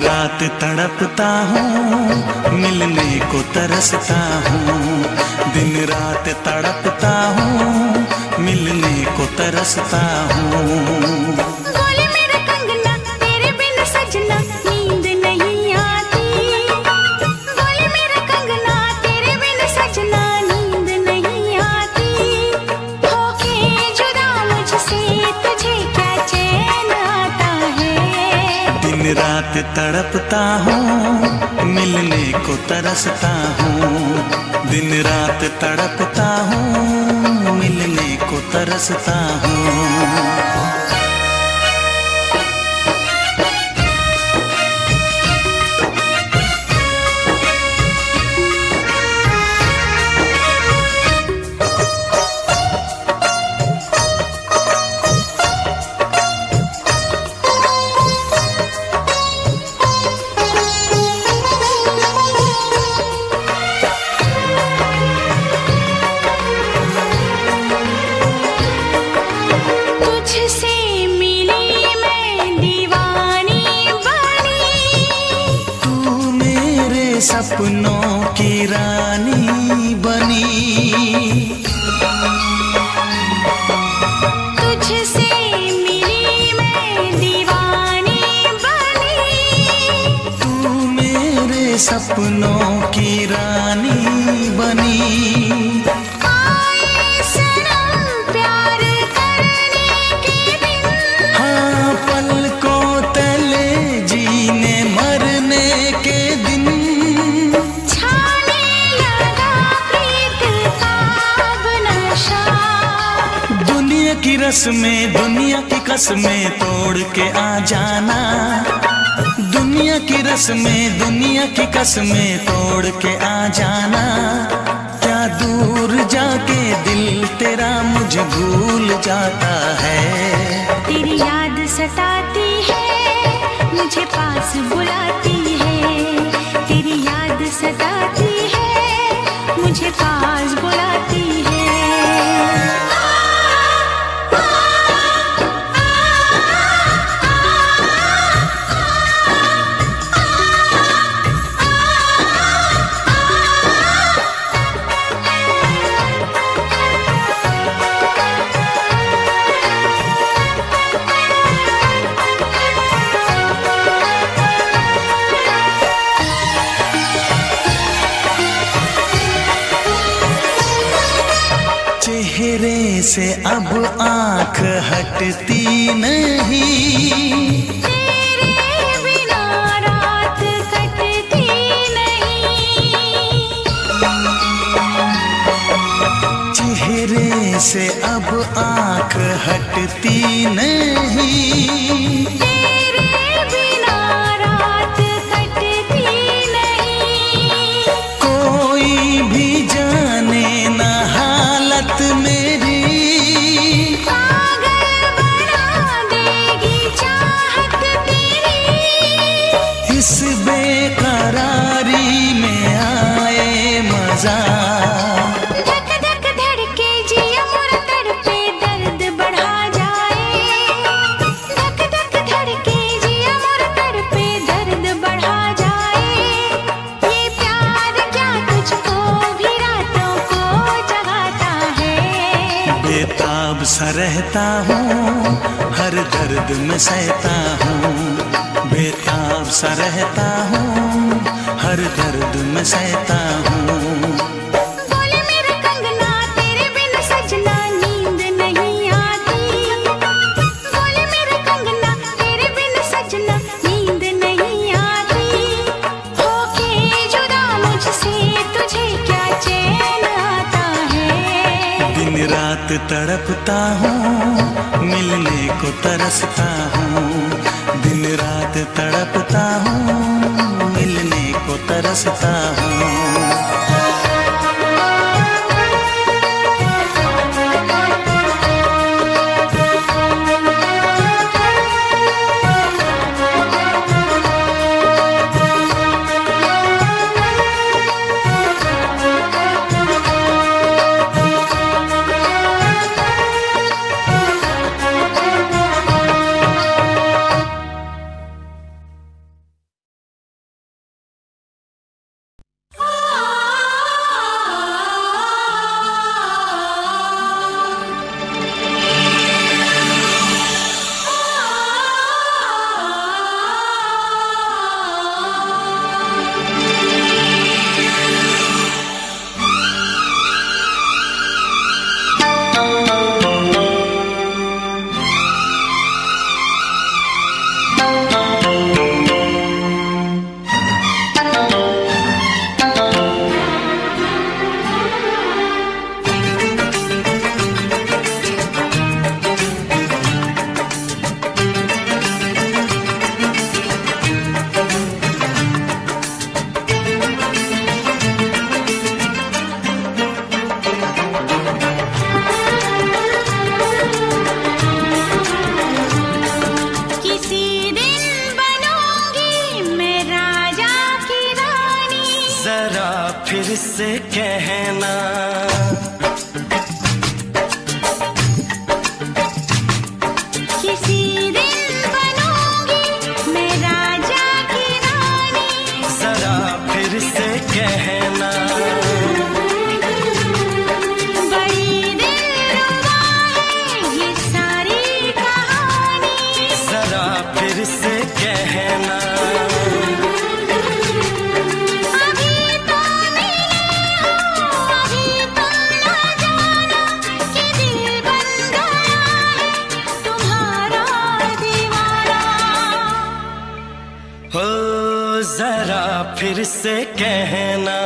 रात तड़पता हूँ, मिलने को तरसता हूँ। दिन रात तड़पता हूँ, मिलने को तरसता हूँ। बोले मेरा कंगना तेरे बिन सजना नींद नहीं आती। बोले मेरा कंगना तेरे बिन सजना नींद नहीं आती। होके जुदा मुझसे तुझे क्या चैन आता है। दिन रात तड़पता हूँ, मिलने को तरसता हूँ। दिन रात तड़पता हूँ, मिलने को तरसता हूँ। सपनों की रानी बनी, तुझसे मिली मैं दीवानी बनी। तू मेरे सपनों की रानी बनी। आए सनम प्यार करने के दिन, हाँ पलकों तले जीने मरने के दिन। की रस्में दुनिया की कसमें तोड़ के आ जाना। दुनिया की रस्में दुनिया की कसमें तोड़ के आ जाना। क्या दूर जाके दिल तेरा मुझे भूल जाता है। तेरी याद सताती है, मुझे पास बुलाती है। तेरी याद सताती है, मुझे पास बुलाती है। चेहरे से अब आँख हटती नहीं। तेरे बिना रात कटती नहीं। चेहरे से अब आँख हटती नहीं। तेरे बिना रात कटती नहीं। कोई भी जाने ना मेरी, पागल बना देगी चाहत तेरी। इस बेकरारी में आए मजा। धक धक धड़के जिया मोर तड़पे दर्द बढ़ा जाए। धक धक धड़के जिया मोर तड़पे दर्द बढ़ा जाए। ये प्यार क्या तुझको भी रातों को जगाता है। बेताब सा रहता हूँ, हर दर्द में सहता हूँ। बेताब सा रहता हूँ, हर दर्द में सहता हूँ। बोले मेरा कंगना तेरे बिन सजना नींद नहीं आती। बोले मेरा कंगना तेरे बिन सजना नींद नहीं आती। होके जुदा मुझसे तुझे क्या चैन आता है। दिन रात तड़पता हूँ, मिलने को तरसता हूँ। दिन रात तड़पता हूँ, मिलने को तरसता हूँ। फिर से कहना। किसी दिन बनूंगी मैं राजा की रानी, जरा फिर से कहना। बड़ी दिलरुबा है ये सारी कहानी, जरा फिर से कहना। अभी तो मिले हो, अभी तो ना जाना कि दिल बन गया है तुम्हारा दीवाना। हो जरा फिर से कहना।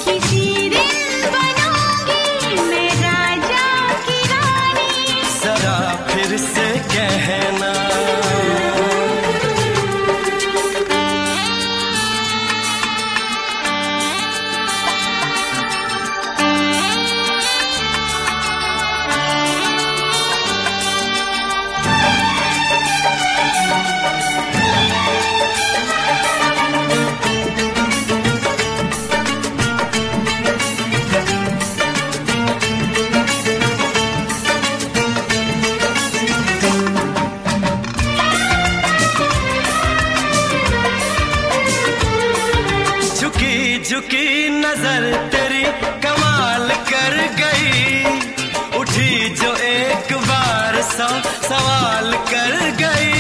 किसी दिन बनूंगी मैं राजा की रानी, जरा फिर से कहना। झुकी झुकी नजर तेरी कमाल कर गई, उठी जो एक बार 100 सवाल कर गई।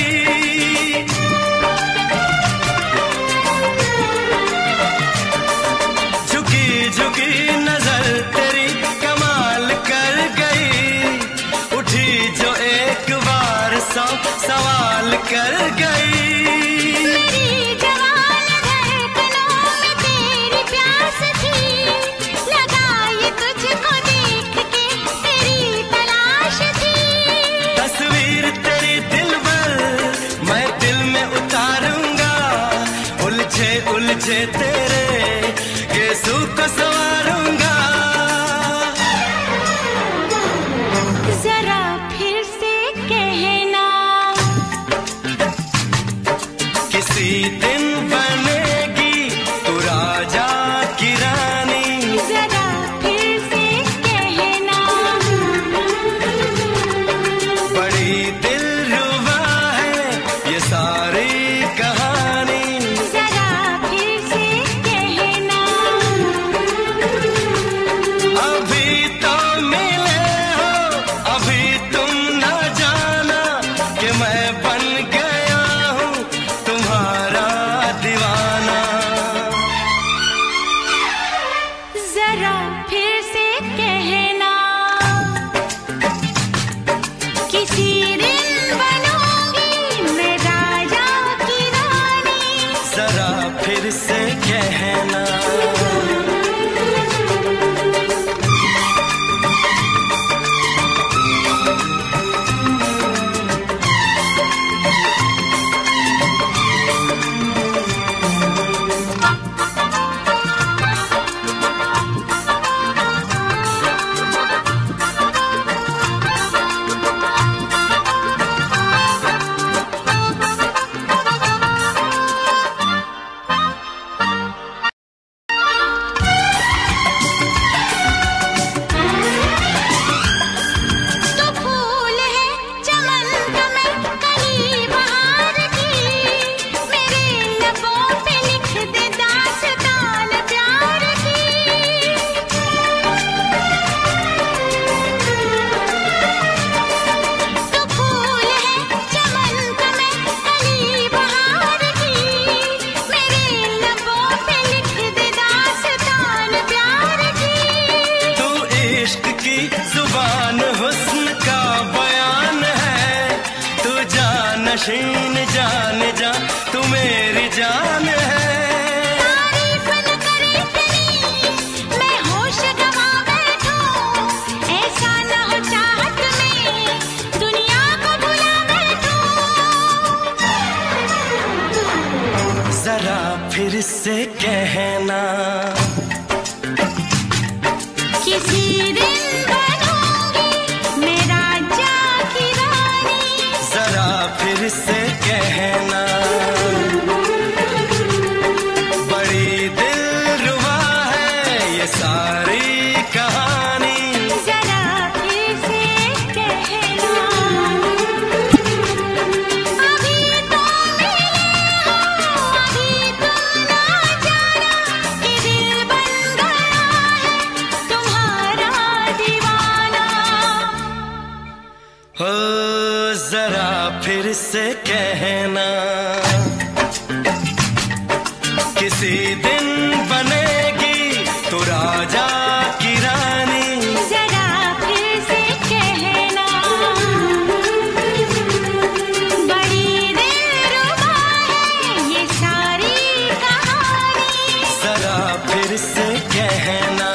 झुकी झुकी नजर तेरी कमाल कर गई, उठी जो एक बार 100 सवाल कर गई। मेरी जवान धड़कनों में तेरी प्यास थी, लगाई तुझको देख के तेरी तलाश थी। तस्वीर तेरी दिल भर मैं दिल में उतारूंगा, उलझे उलझे तेरे गेसू को संवारूंगा। जरा फिर से कहना, किसी दिन बनेगी तू राजा की रानी, जरा फिर से कहना। बड़ी दिलरुबा है ये सारी कहानी। जरा फिर से कहना, अभी तो मिले हो, अभी तुम न जाना कि मैं बन गया हूँ तुम्हारा दीवाना। जरा फिर से कहना, किसी दिन बनूंगी मैं राजा की रानी, जरा फिर से कहना। तो फूल है चमन का मैं कली बहार की, मेरे लबों पे लिख दे दास्तान प्यार की। तो फूल है चमन का मैं कली बहार की, मेरे लबों पे लिख दे दास्तान प्यार की। तू इश्क की जुबान हुस्न का बयान है, तू जानशीन जान जा तू मेरी जान है। तारीफ न करे तेरी मैं होश गवा बैठूं, ऐसा न हो चाहत में दुनिया को भुला बैठूं। जरा फिर से कहना, किसी दिन बनूंगी मैं राजा की रानी, जरा फिर से कहना। बड़ी जरा फिर से कहना, किसी दिन बनेगी तू राजा की रानी। जरा फिर से कहना, बड़ी दिलरुबा है ये सारी कहानी। जरा फिर से कहना,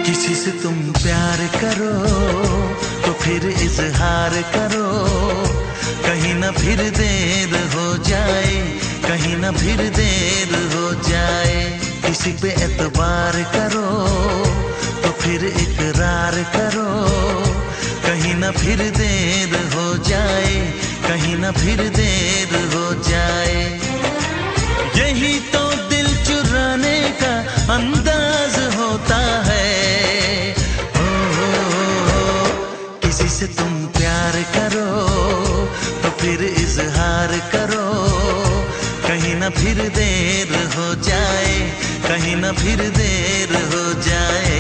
किसी से तुम प्यार करो तो फिर इजहार करो, कहीं ना फिर देर हो जाए, कहीं ना फिर देर हो जाए। किसी पे एतबार करो तो फिर इकरार करो, कहीं ना फिर देर हो जाए, कहीं ना फिर देर हो जाए। यही तो दिल चुराने का अंदाज होता है। किसी से तुम प्यार करो तो फिर इजहार करो, कहीं ना फिर देर हो जाए, कहीं ना फिर देर हो जाए।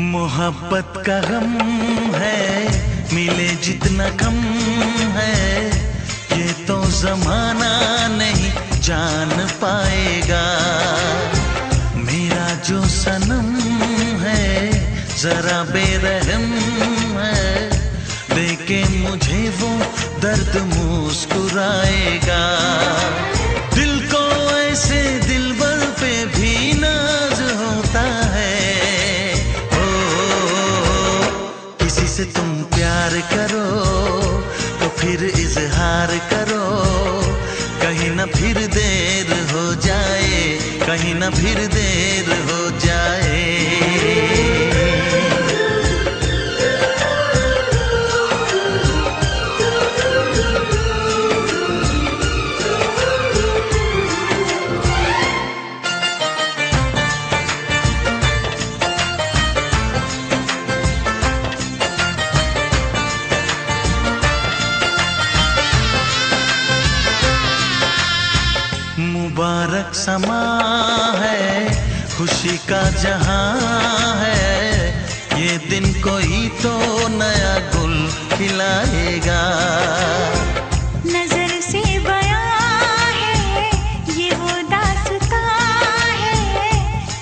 मोहब्बत का गम है, मिले जितना कम है, ये तो जमाना नहीं जान पाएगा। मेरा जो सनम है जरा बेरहम है, देखे मुझे वो दर्द मुस्कुराएगा। दिल को ऐसे दिलबर पे भी नाज होता है। किसी से तुम प्यार करो तो फिर इजहार करो, कहीं ना फिर देर हो जाए, कहीं ना फिर देर हो जाए। मुबारक समा है, खुशी का जहां है, ये दिन कोई तो नया गुल खिलाएगा। नजर से बयां है ये वो दास्तां है,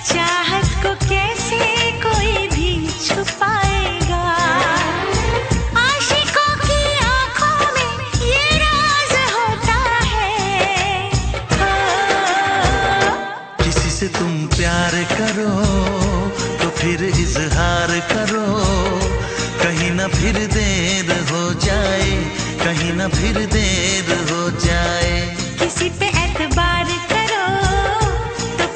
चाहत को कैसे कोई भी छुपाएगा। आशिकों की आंखों में ये राज होता है। किसी से तुम प्यार करो तो फिर इजहार करो, कहीं ना फिर देर हो जाए, कहीं ना फिर देर हो जाए। किसी पे एतबार करो तो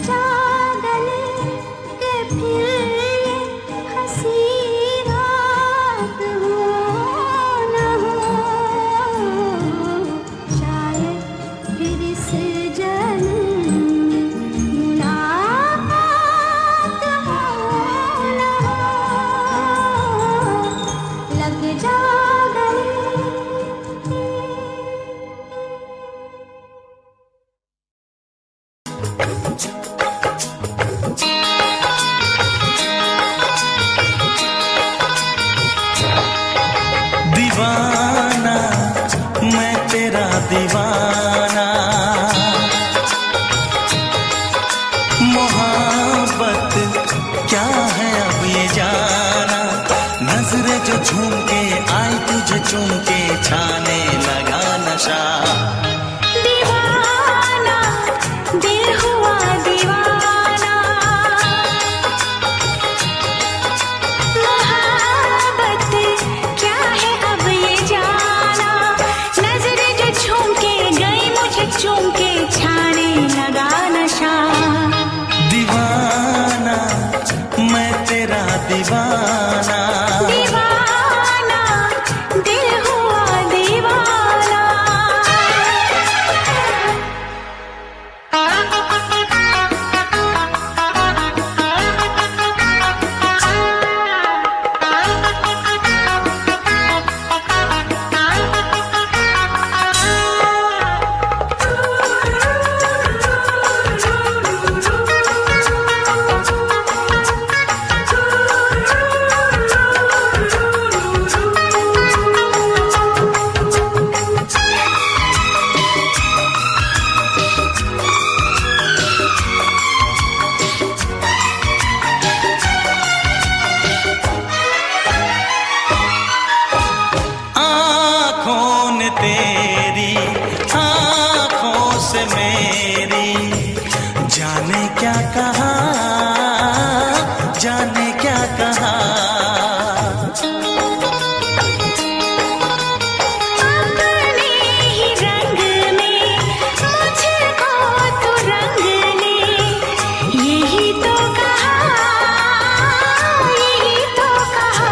जा गले के फिर ये हंसी रात हो न हो, शायद फिर इस जन्म मुलाकात हो न हो, लग जा गले। दीवाना मैं तेरा दीवाना, मोहब्बत क्या है अब ये जाना, नजरें जो झूम के आई तुझे चूम के छाने लगा नशा। दीवाना दिल हुआ दीवाना, मोहब्बत क्या है अब ये जाना, नजरें जो झूम के गई मुझे चूम के छाने लगा नशा। दीवाना मैं तेरा दीवाना, दीवाना दिल हुआ दीवाना। आँखों ने तेरी आँखों से मेरी जाने क्या कहा, जाने क्या कहा। अपने ही रंग में मुझको तो रंग ले, यही तो कहा, यही तो कहा।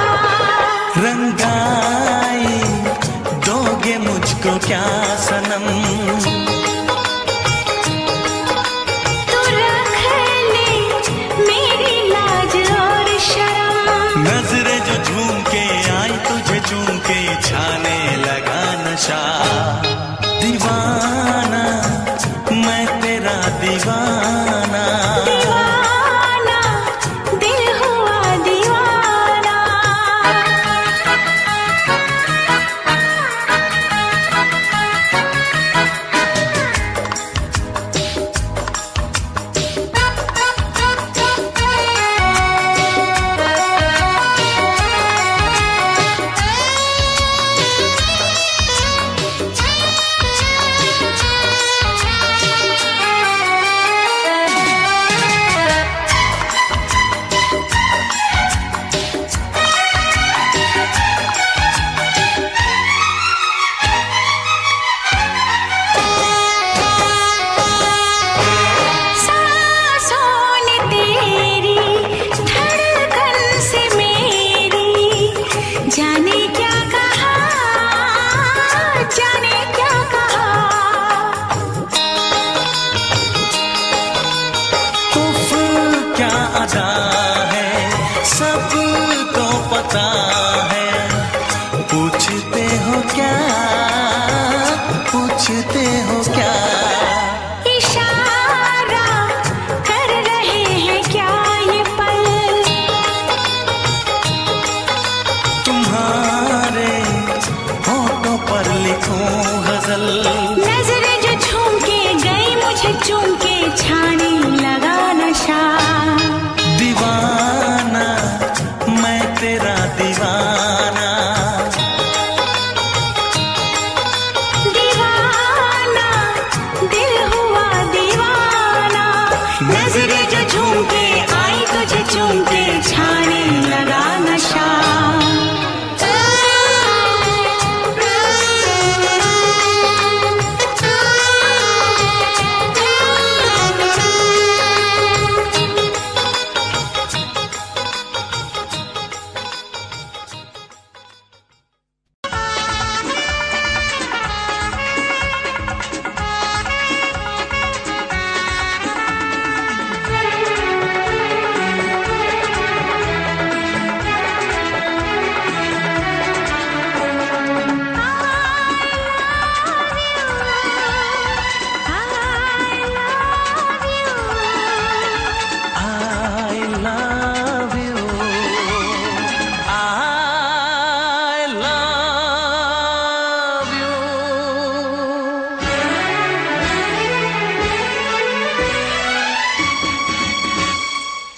रंगाई दोगे मुझको क्या सनम, तू रख ले मेरी लाज और शर्म, नजरें जो झूम के आई तुझे चूम के छाने लगा नशा। दीवाना मैं तेरा दीवाना, दीवाना दिल हुआ दीवाना। पूछते हो क्या? इशारा कर रहे हैं क्या ये पल? तुम्हारे होठों पर लिखूं गजल। नजरें जो झूम के गई मुझे चूम के छाने लगा नशा। दीवाना मैं तेरा दीवाना। दीवाना दिल हुआ दीवाना। नजरें जो झूम के आई तुझे चूम के छाने लगा नशा।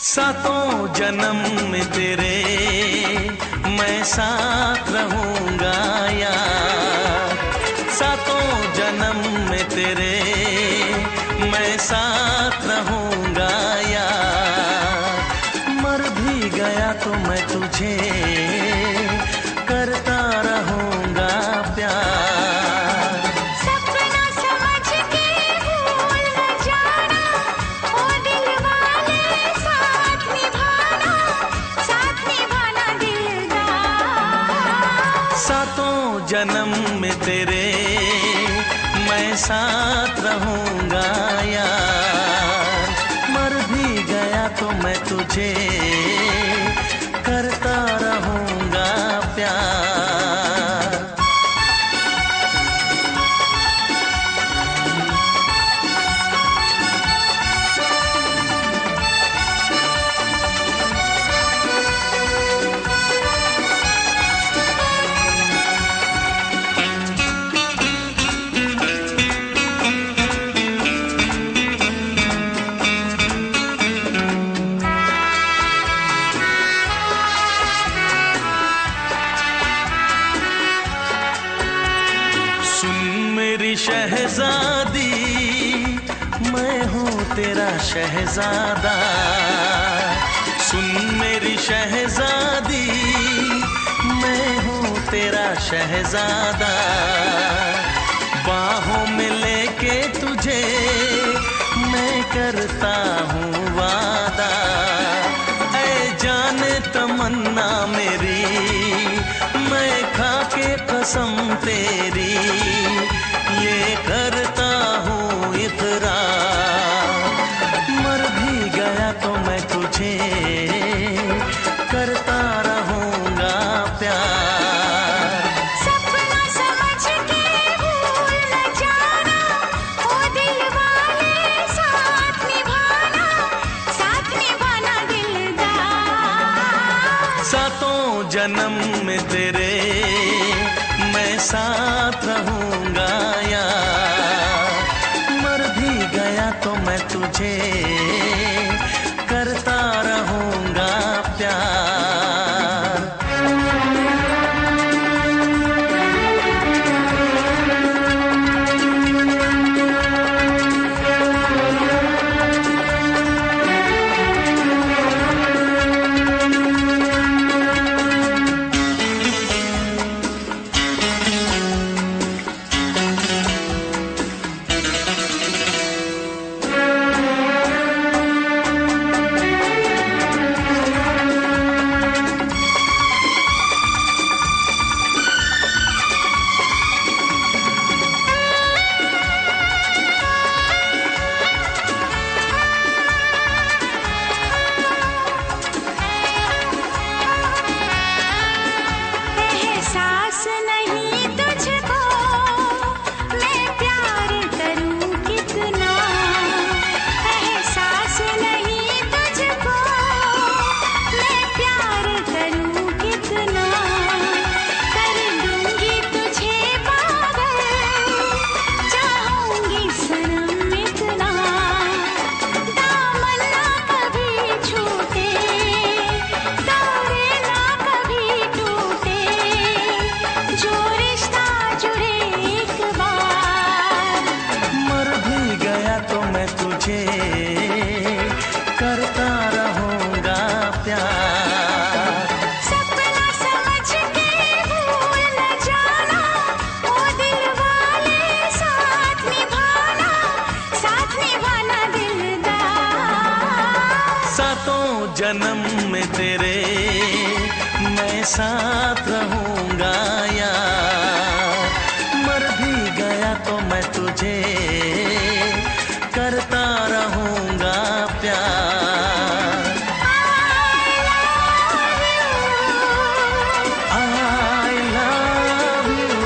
सातों जन्म में तेरे मैं साथ रहूंगा यार, सातों जन्म में तेरे मैं साथ रहूंगा यार, मर भी गया तो मैं तुझे करता रहूंगा प्यार। सपना समझ के भूल न जाना, ओ दिल वाले साथ निभाना दिलदार। सातों जन्म में तेरे मैं साथ रहूंगा यार, मर भी गया तो मैं तुझे करता रहूंगा प्यार। शहजादी मैं हूँ तेरा शहजादा, सुन मेरी शहजादी मैं हूँ तेरा शहजादा, बाहों में लेके तुझे मैं करता हूँ वादा, ऐ जाने तमन्ना मेरी मैं खा के कसम तेरी ये करता हूँ इकरार, मर भी गया तो मैं तुझे करता रहूंगा प्यार। सपना समझ के भूल न जाना, ओ दिल वाले साथ निभाना दिलदार। सातों जन्म में तेरे मैं साथ रहूंगा यार, मर भी गया तो मैं तुझे करता रहूंगा प्यार। करता रहूंगा प्यार। सपना समझ के भूल न जाना, ओ दिल वाले साथ निभाना दिलदार। सातों जन्म में तेरे मैं साथ रहूंगा यार, मर भी गया तो मैं तुझे करता रहूंगा प्यार। I love you।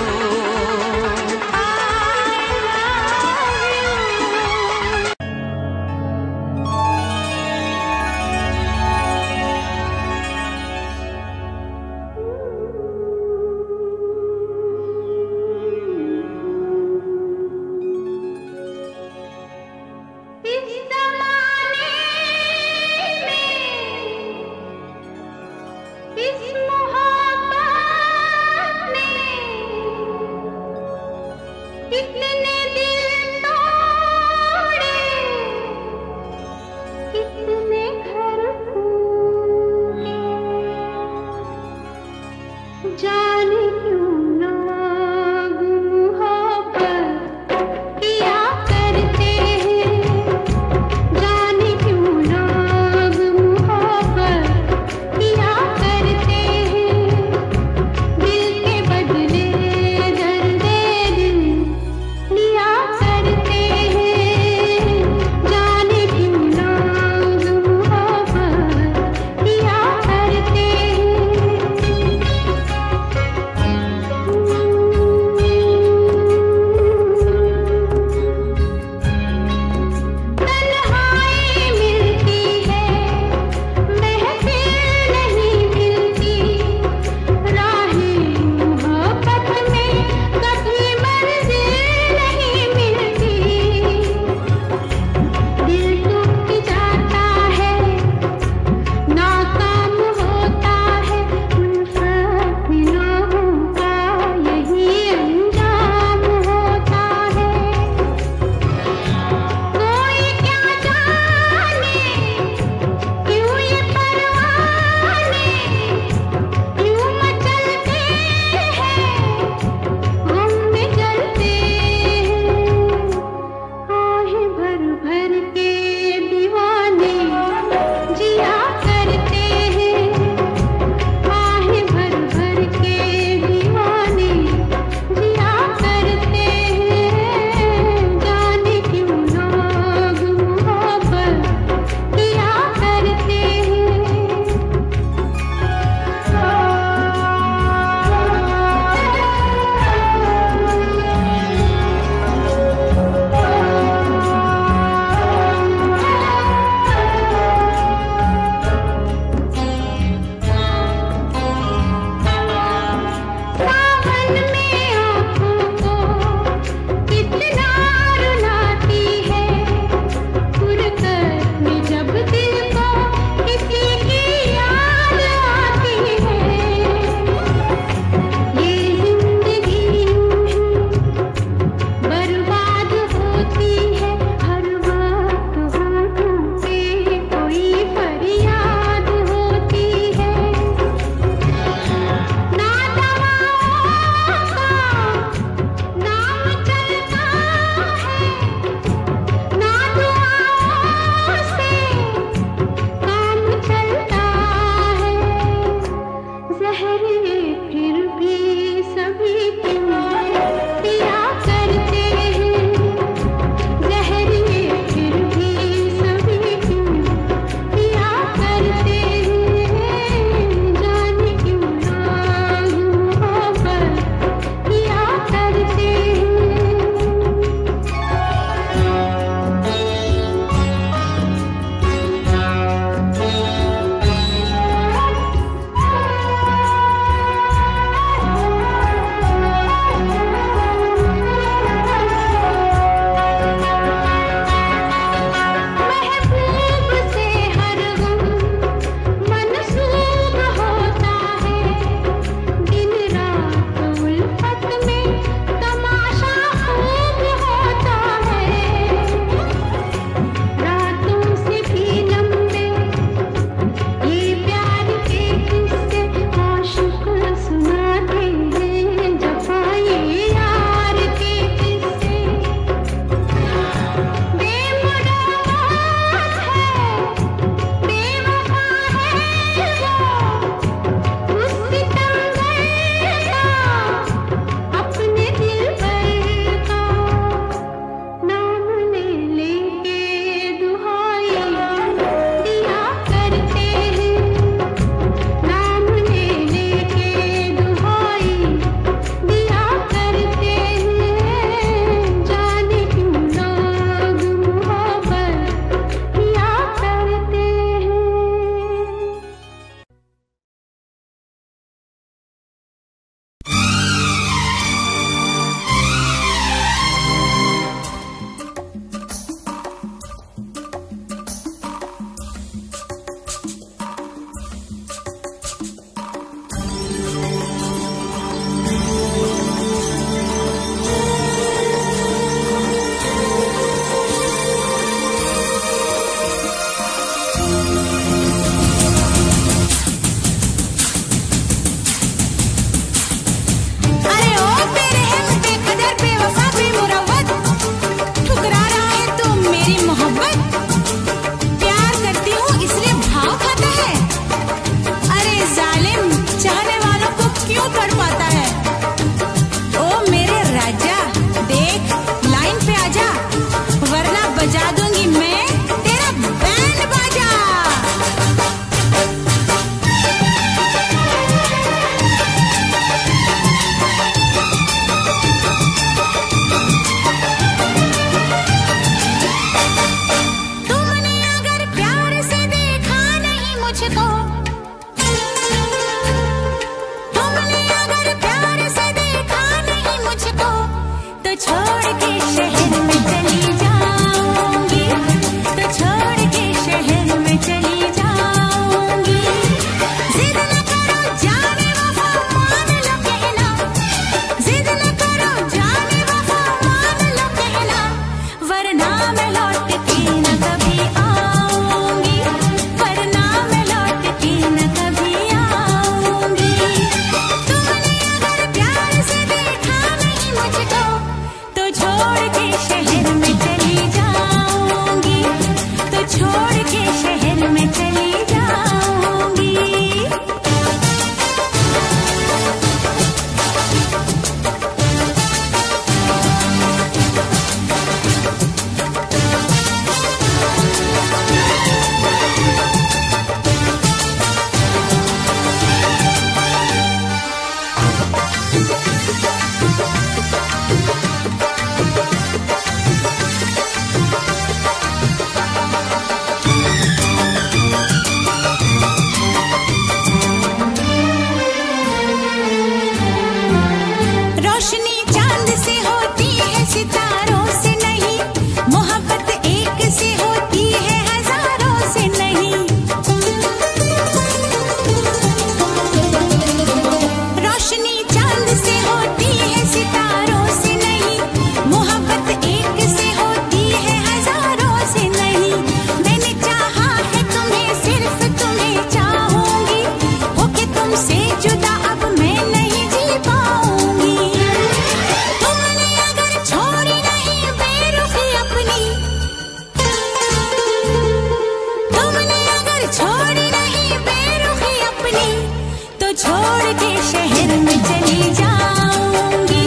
छोड़ के शहर में चली जाऊंगी,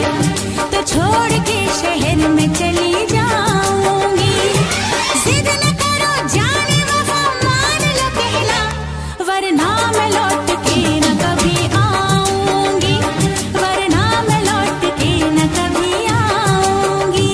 तो छोड़ के शहर में चली जाऊंगी। जिद न करो जाने वफा, मान लो कहना, वरना मैं लौट के न कभी आऊंगी, वरना मैं लौट के न कभी आऊंगी।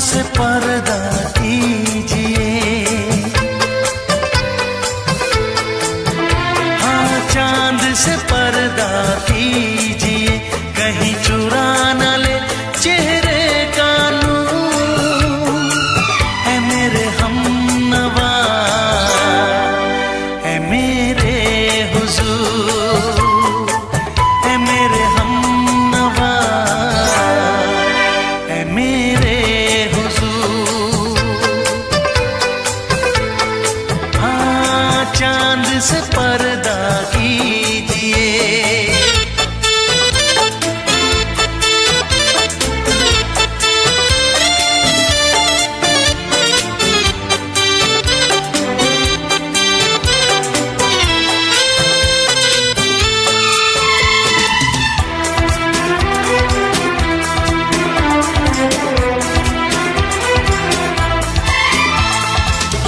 से पर्दा कीजिए, हाँ चांद से पर्दा कीजिए, कहीं चुरा न ले चेहरे का नूर। है मेरे हमनवा, है मेरे हुजूर, है मेरे हमनवा, है मेरे चांद से पर्दा कीजिए।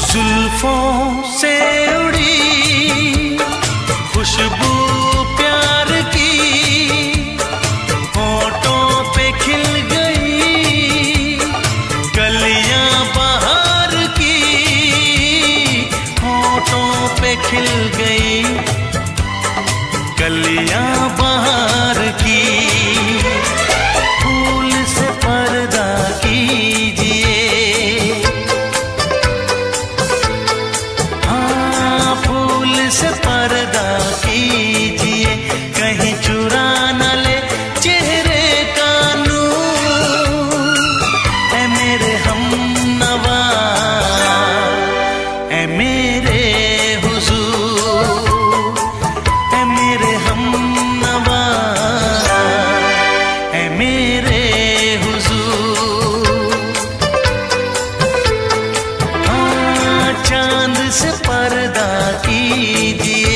जुल्फों से उड़ी खुशबू प्यार की, होठों पे खिल गई कलियां बहार की, होठों पे खिल गई कलियां बहार की। फूल से पर्दा कीजिए, से पर्दा कीजिए, कहीं चुरा न ले चेहरे का नूर। है मेरे हमनवा, है मेरे हुजूर, है मेरे हमनवा, है मेरे हुजूर। हाँ चांद से पर्दा कीजिए।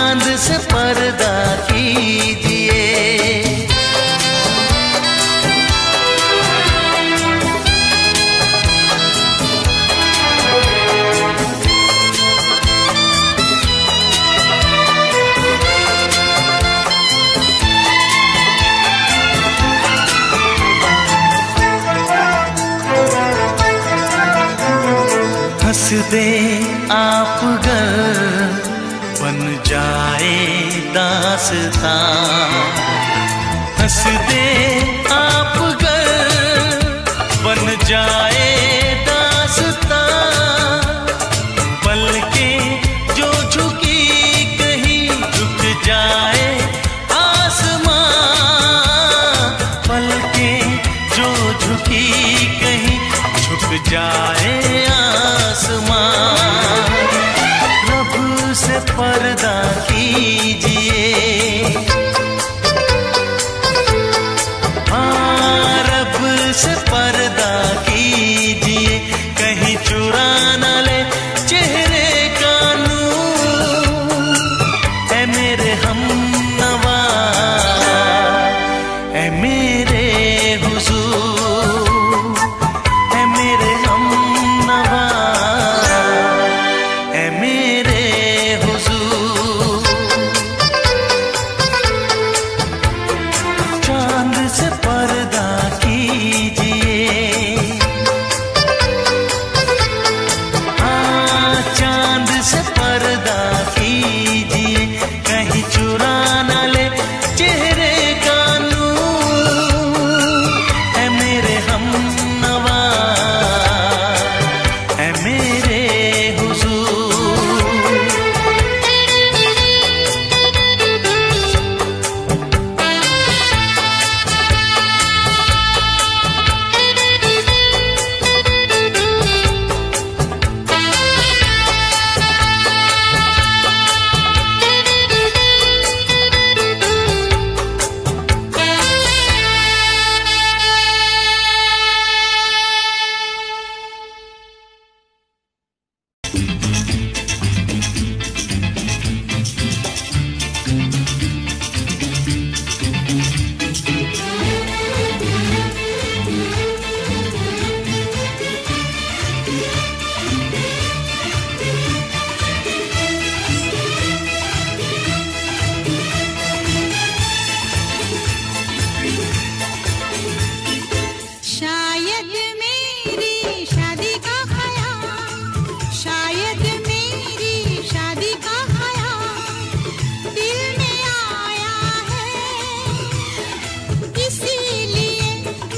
चांद से पर्दा कीजिए। हंस दे आप गर बन जाए दास्तां, हंस दे आप गर बन जाए दास्तां। पलकें जो झुकी कहीं झुक जाए आसमां, पलकें जो झुकी कहीं झुक जाए आसमां। रब से पर्दा कीजिए, हाँ रब से पर्दा कीजिए। कहीं चुरा न ले चेहरे का नूर, ऐ मेरे हमनवा, ऐ मेरे हुजूर, ऐ मेरे हमनवा, ऐ मेरे हुजूर। चांद से पर्दा कीजिए, हाँ चांद से पर्दा कीजिए। कहीं चुरा न ले चेहरे का नूर, ऐ मेरे हमनवा, ऐ मेरे हुजूर। शायद मेरी शादी का ख्याल, शायद मेरी शादी का ख्याल दिल में आया है। इसीलिए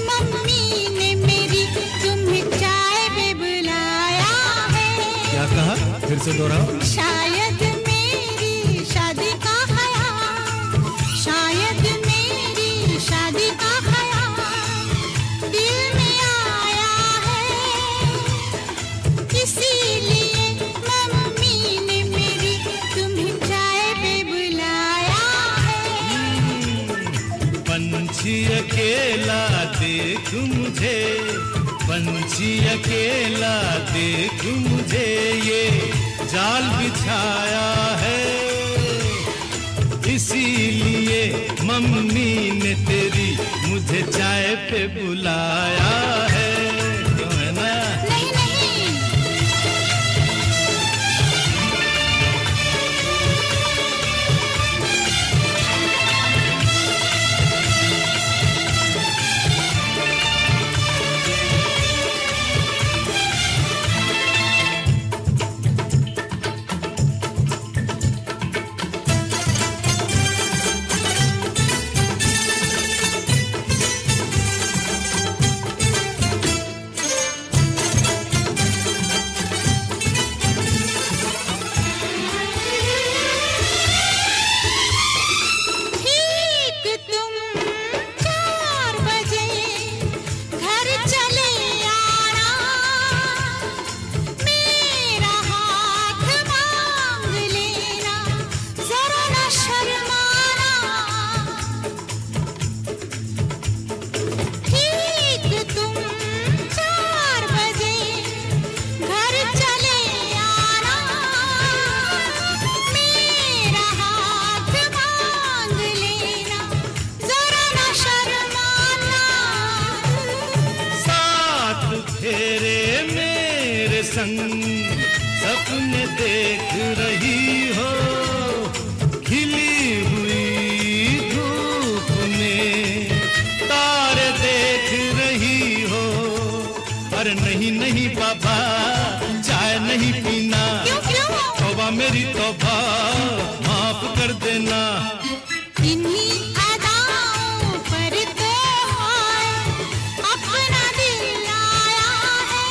मम्मी ने मेरी तुम्हें चाय पे बुलाया है। क्या कहा, फिर से दोहराओ। शायद मेरी शादी का ख्याल, शायद मेरी शादी का ख्याल दिल में आया है। इसीलिए मम्मी ने मेरी तुम्हें चाय पे बुलाया है। पंछी अकेला देख मुझे, पंछी अकेला देख मुझे, ये जाल बिछाया है। इसीलिए मम्मी ने तेरी मुझे चाय पे बुलाया है। क्यों है ना? नहीं नहीं, संग सपने देख रही हो, खिली हुई धूप में तारे देख रही हो। अरे नहीं नहीं बाबा, चाय नहीं पीना। तौबा मेरी तौबा, माफ कर देना। इन्हीं अदाओं पर तो अपना दिल आया है,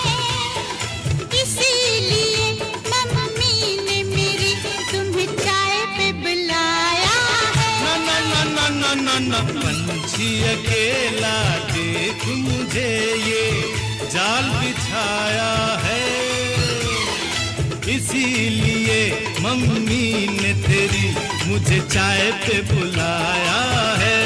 इसीलिए मम्मी ने मेरी तुम्हें चाय पे बुलाया है। ना ना ना ना ना ना ना, पंछी अकेला देख मुझे ये जाल बिछाया है, इसीलिए मम्मी ने तेरी मुझे चाय पे बुलाया है।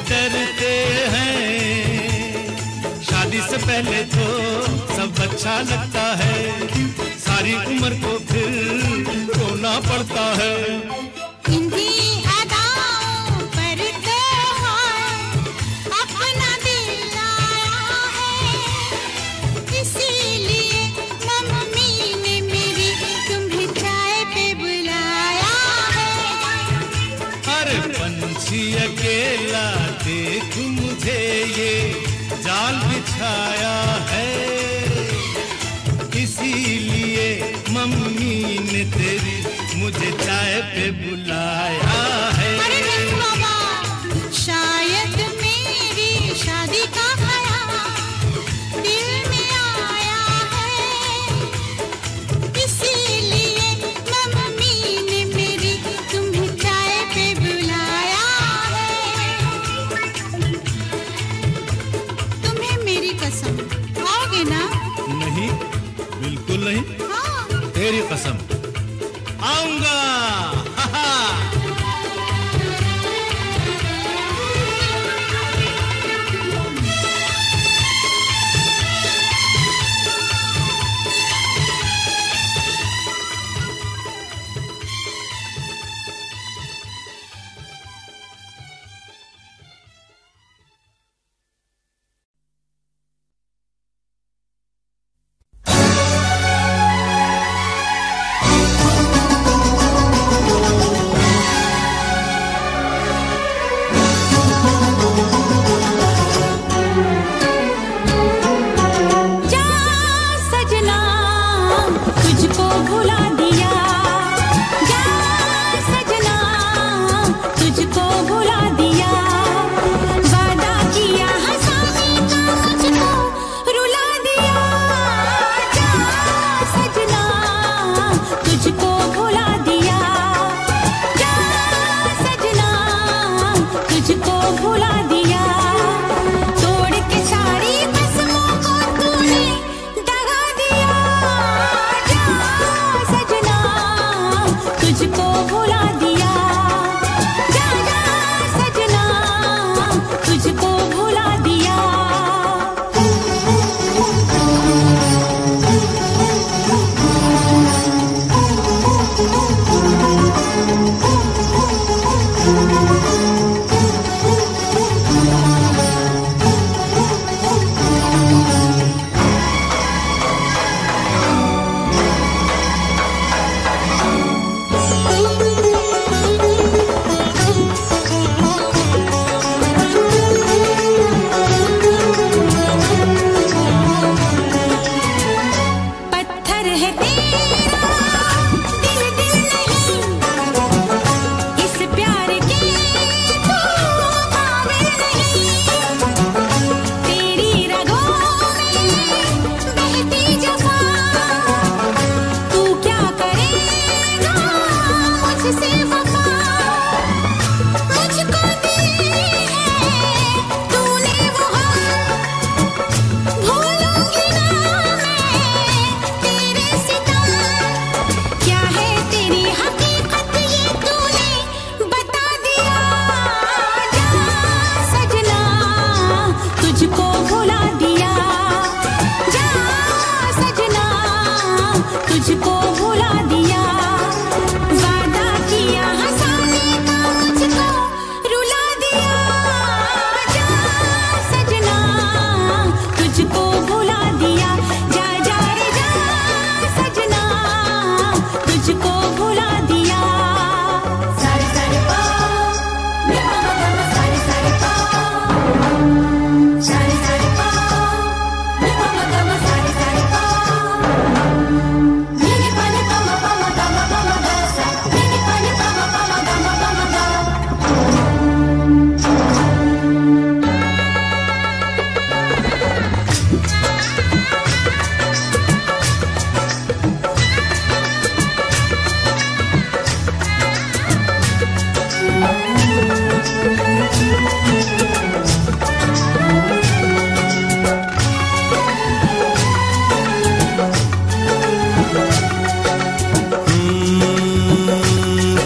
डरते हैं, शादी से पहले तो सब अच्छा लगता है, सारी उम्र को फिर रोना पड़ता है। इन्हीं अदाओं पर तो अपना दिल आया है, इसीलिए मम्मी ने मेरी तुम्हें चाय पे बुलाया है। अरे पंछी अकेला देख मुझे ये जाल बिछाया है, इसीलिए मम्मी ने तेरी मुझे चाय पे बुलाया है। अरे नहीं बाबा, शायद मेरी शादी का ख्याल दिल में आया है, इसीलिए मम्मी ने मेरी तुम्हें चाय पे बुलाया है। तुम्हें मेरी कसम, आओगे ना? नहीं, बिल्कुल नहीं। हाँ। तेरी कसम, आऊंगा। तुझको भुला दिया, वादा किया हंसाने का मुझको रुला दिया। जा सजना तुझको भुला दिया, जा जा रे जा सजना तुझको भुला दिया। सारे सारे पा रे मा मा मा सारे सारे पा, सारे सारे पा रे मा मा मा सारे सारे पा, नी नी पा नी पा मा पा मा गा मा पा मा गा सा, नी नी पा नी पा मा पा मा गा मा पा मा गा।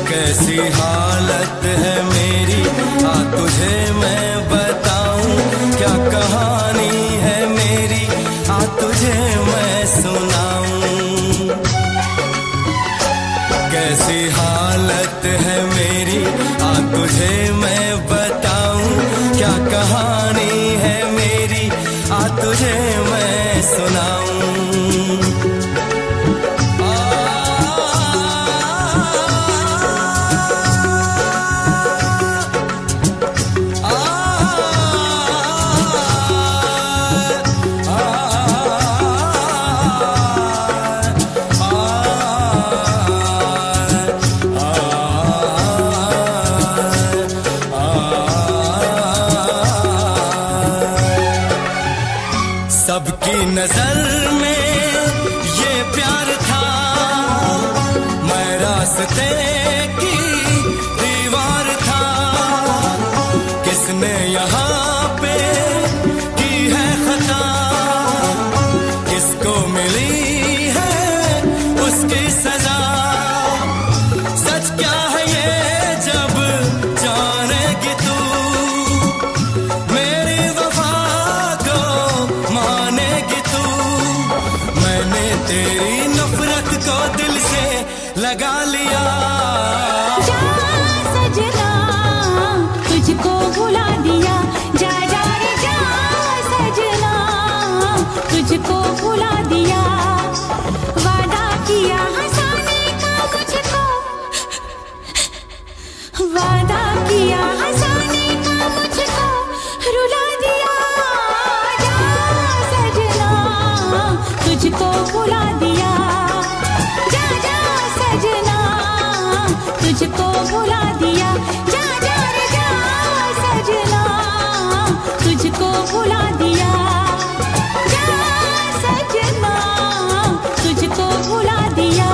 कैसी हालत है मेरी, आ तुझे मैं बताऊं, क्या कहानी है मेरी, आ तुझे मैं सुनाऊं। कैसी हालत है मेरी, आ तुझे मैं बताऊं, क्या कहानी है मेरी, आ तुझे मैं सुनाऊं। सबकी नजर में ये प्यार था, मैं रास्ते की दीवार था। किसने यहाँ पे की है खता, किसको मिली है उसकी सजा। सच क्या है ये जब जानेगी तू, मेरी वफा को मानेगी तू। मैंने तेरी नफरत को दिल से लगा लिया। जा सजना तुझको भुला दिया, जा जा रे जा सजना तुझको भुला दिया। वादा किया हंसाने का मुझको, वादा किया हंसाने का मुझको रुला दिया। जा सजना तुझको भुला दिया, जा जा सजना तुझको भुला दिया। जा जा रे जा सजना तुझको भुला दिया, जा सजना तुझको भुला दिया।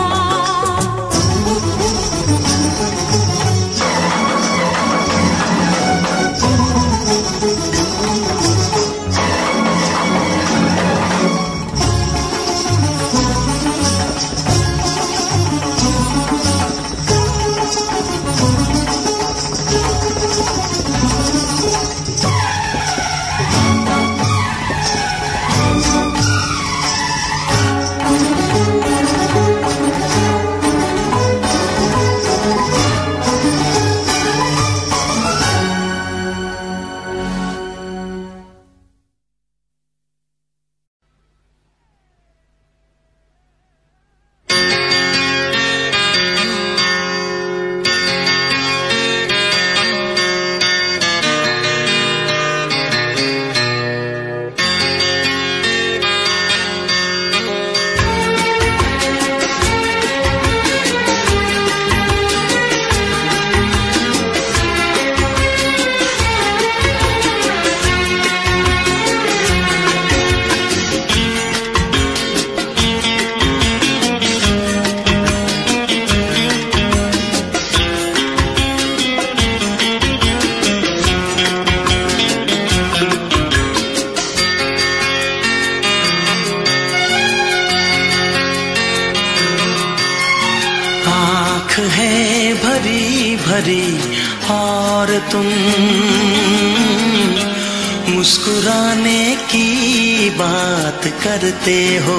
है भरी भरी और तुम मुस्कुराने की बात करते हो।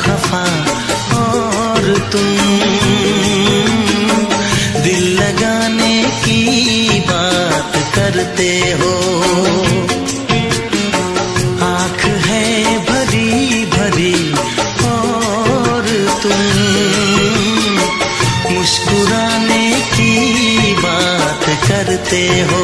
खफा और तुम दिल लगाने की बात करते हो। आँख है भरी भरी और तुम मुस्कुराने की बात करते हो।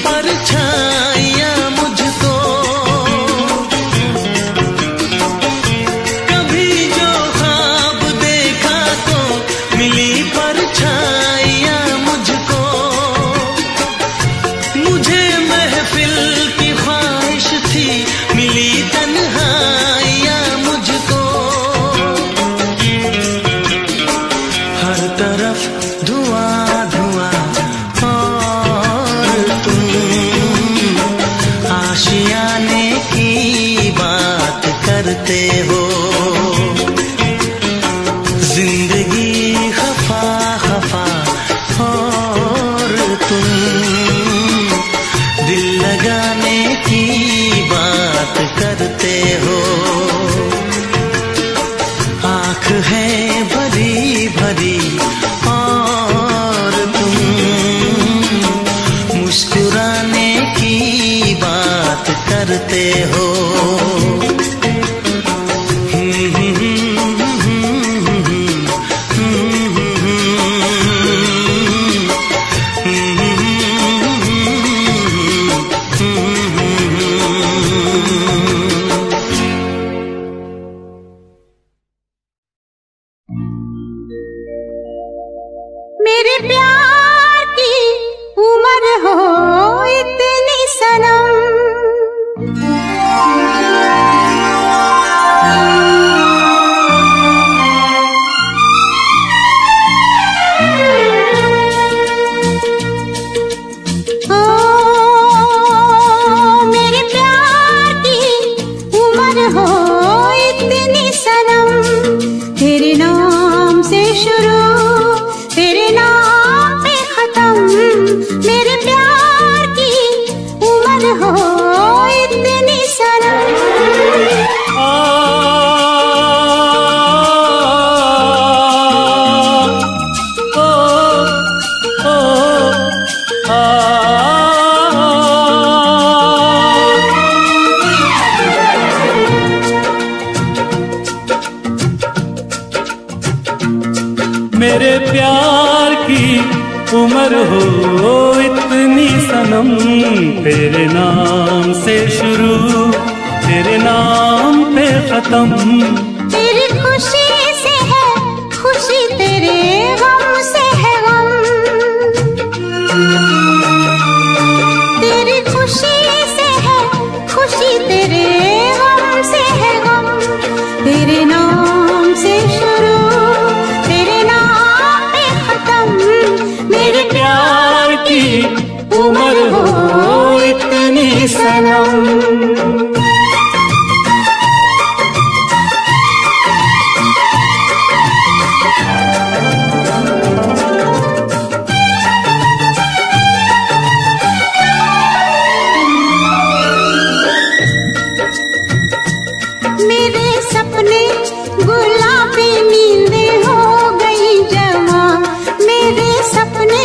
परछाइयाँ मुझको करते हो। जिंदगी खफा खफा और तुम दिल लगाने की बात करते हो। आँख है भरी भरी और तुम मुस्कुराने की बात करते हो। मेरे प्यार की उम्र हो इतनी सनम, ओ मेरे प्यार की उम्र हो इतनी सनम। तेरे नाम से शुरू तेरे नाम पे खत्म, मेरे प्यार की उम्र हो इतनी सनम। मेरे प्यार की उम्र हो इतनी सनम, तेरे नाम से शुरू तेरे नाम पे खत्म। तेरी खुशी से है खुशी, तेरे गम से है गम। तेरी खुशी से है खुशी, तेरे गम से है गम। तेरे नाम से शुरू तेरे नाम पे खत्म, मेरे प्यार की उम्र हो इतनी सनम। मेरे सपने गुलाबी नींदें हो गई जमा, मेरे सपने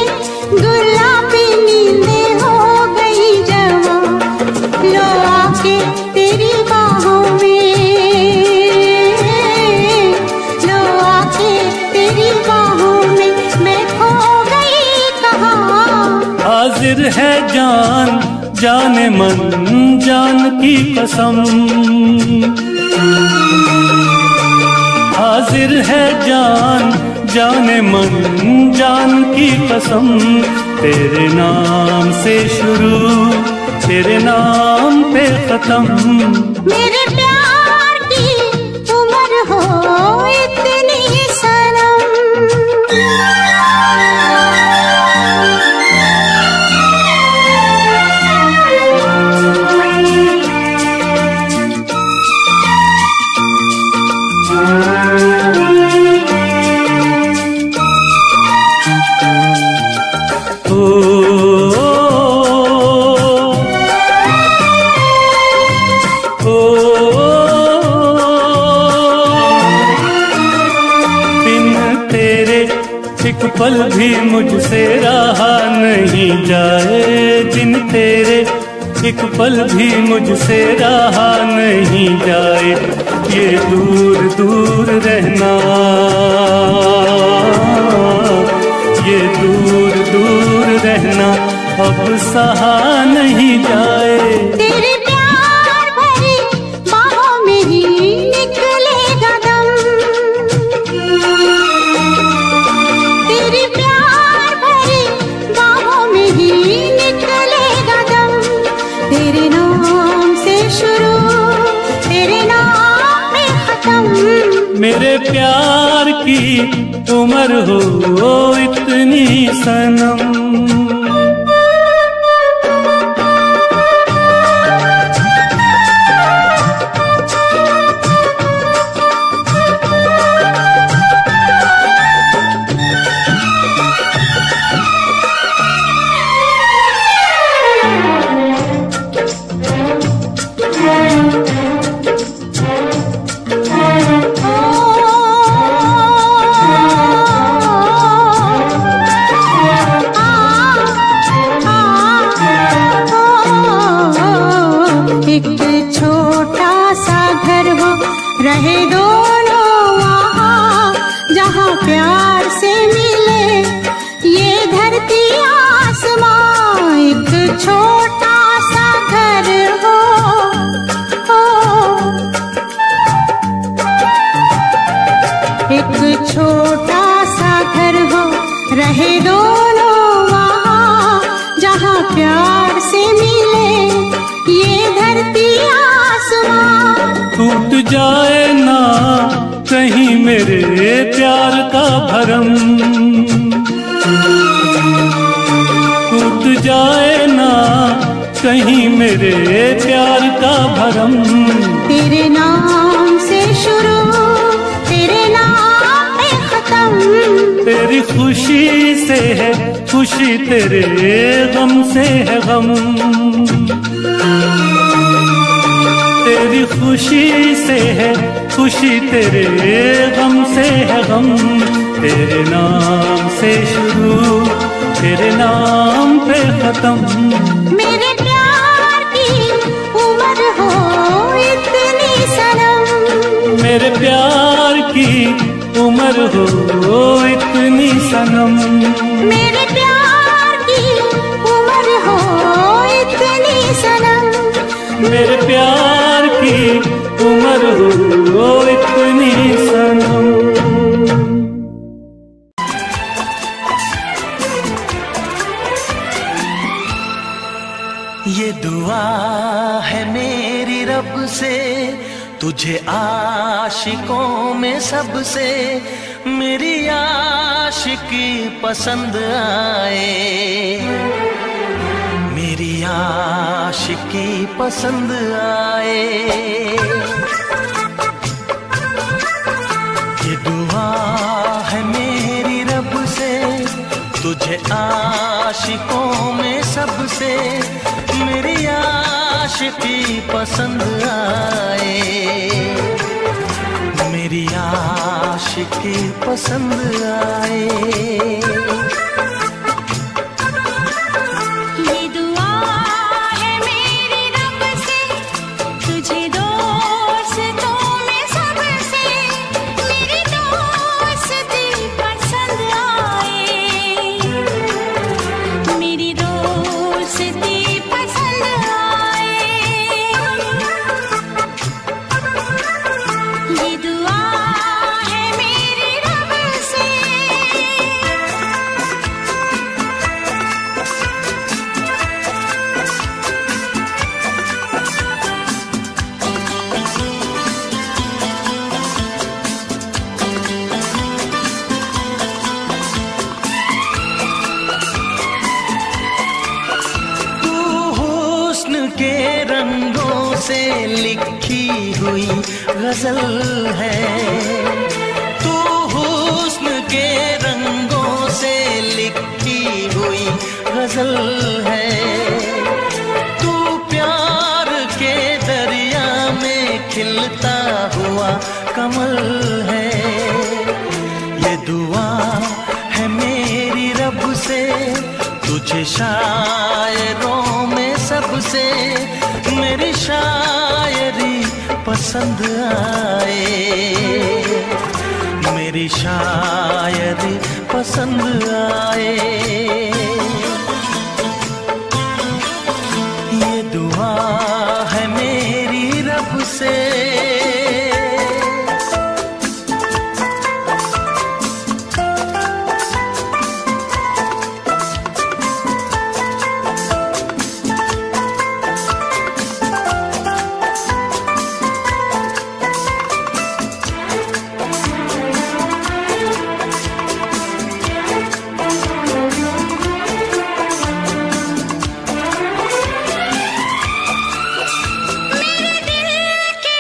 गुलाबी नींदें हो गई जमा। लो आके तेरी बाहों में, लो आके तेरी बाहों में मैं खो गई कहाँ। हाजिर है जान जाने मन जान की कसम, हाजिर है जान जाने मन जान की कसम। तेरे नाम से शुरू तेरे नाम पे खत्म, मेरे प्यार की उम्र हो इतनी सनम। एक पल भी मुझसे रहा नहीं जाए, दिन तेरे एक पल भी मुझसे रहा नहीं जाए। ये दूर दूर रहना, ये दूर दूर रहना अब सहा नहीं जाए। तेरे प्यार भरी बाहों में ही निकलेगा दम, तेरे प्यार भरी बाहों में ही निकलेगा दम। तेरे नाम से शुरू तेरे नाम में खत्म, मेरे प्यार की उम्र हो इतनी सनम। रहे दोनों वहाँ जहाँ प्यार से मिले। ये धरती आसमां एक छोटा सा घर हो, एक छोटा सा घर हो, रहे दोनों वहाँ जहाँ प्यार से मिले। ये धरती आसमां टूट जाए ना कहीं मेरे प्यार का भरम, टूट जाए ना कहीं मेरे प्यार का भरम। तेरे नाम से शुरू, तेरे नाम पे खत्म। तेरी खुशी से है खुशी, तेरे गम से है गम। तेरी खुशी से है खुशी, तेरे गम से है गम। तेरे नाम से शुरू, तेरे नाम पे खत्म। मेरे प्यार की उम्र हो इतनी सनम, मेरे प्यार की उम्र हो इतनी सनम। मेरे प्यार की उम्र हो इतनी सनम। मेरे प्यार की उम्र हो इतनी सनम। ये दुआ है मेरी रब से, तुझे आशिकों में सबसे मेरी आशिकी पसंद आए, मेरी आशिकी पसंद आए। ये दुआ है मेरी रब से, तुझे आशिकों में सबसे मेरी आशिकी पसंद आए, मेरी आशिकी पसंद आए। ये दुआ है मेरी रब से, तुझे दोस्तों में सबसे मेरी दोस्ती पसंद आए, मेरी दोस्ती पसंद आए। ये दुआ है मेरी रब से। तू हुस्न के रंगों से लिखी हुई गजल है, तू हुस्न के रंगों से लिखी हुई गजल है। तू प्यार के दरिया में खिलता हुआ कमल है। ये दुआ है मेरी रब से, तुझे शायरों में सबसे मेरी शायरी पसंद आए, मेरी शायरी पसंद आए। ये दुआ है मेरी रब से। मेरे दिल के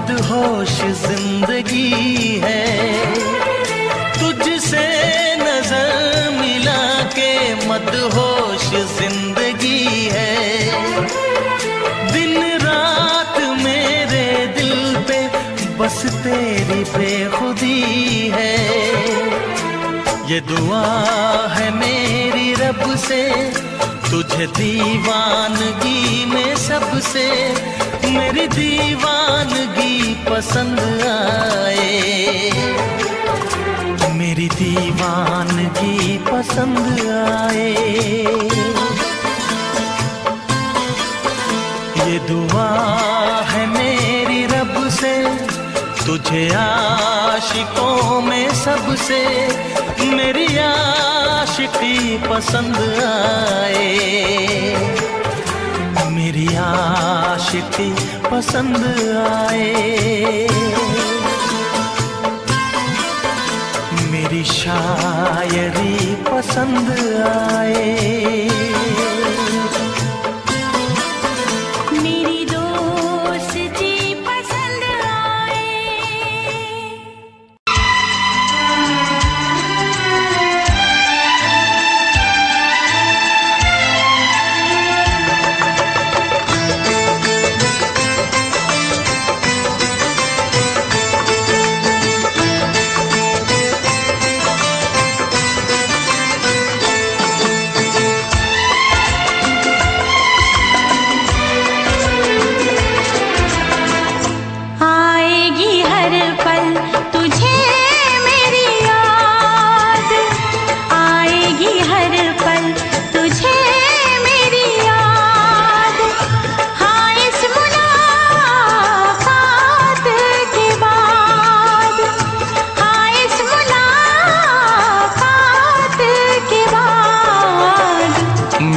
मदहोश जिंदगी है, तुझसे नजर मिला के मदहोश जिंदगी है। दिन रात मेरे दिल पे बस तेरी बेखुदी है। ये दुआ है मेरी रब से, तुझे दीवानगी में सबसे मेरी दीवानगी पसंद आए, मेरी दीवानगी पसंद आए। ये दुआ है मेरी रब से, तुझे आशिकों में सबसे मेरी आशिकी पसंद आए, मेरी आशिकी पसंद आए। मेरी शायरी पसंद आए, मेरी दोस्ती पसंद आए। आएगी हर पल तुझे मेरी याद, आएगी हर पल तुझे मेरी याद। हाँ इस मुलाकात के बाद, हाँ इस मुलाकात के बाद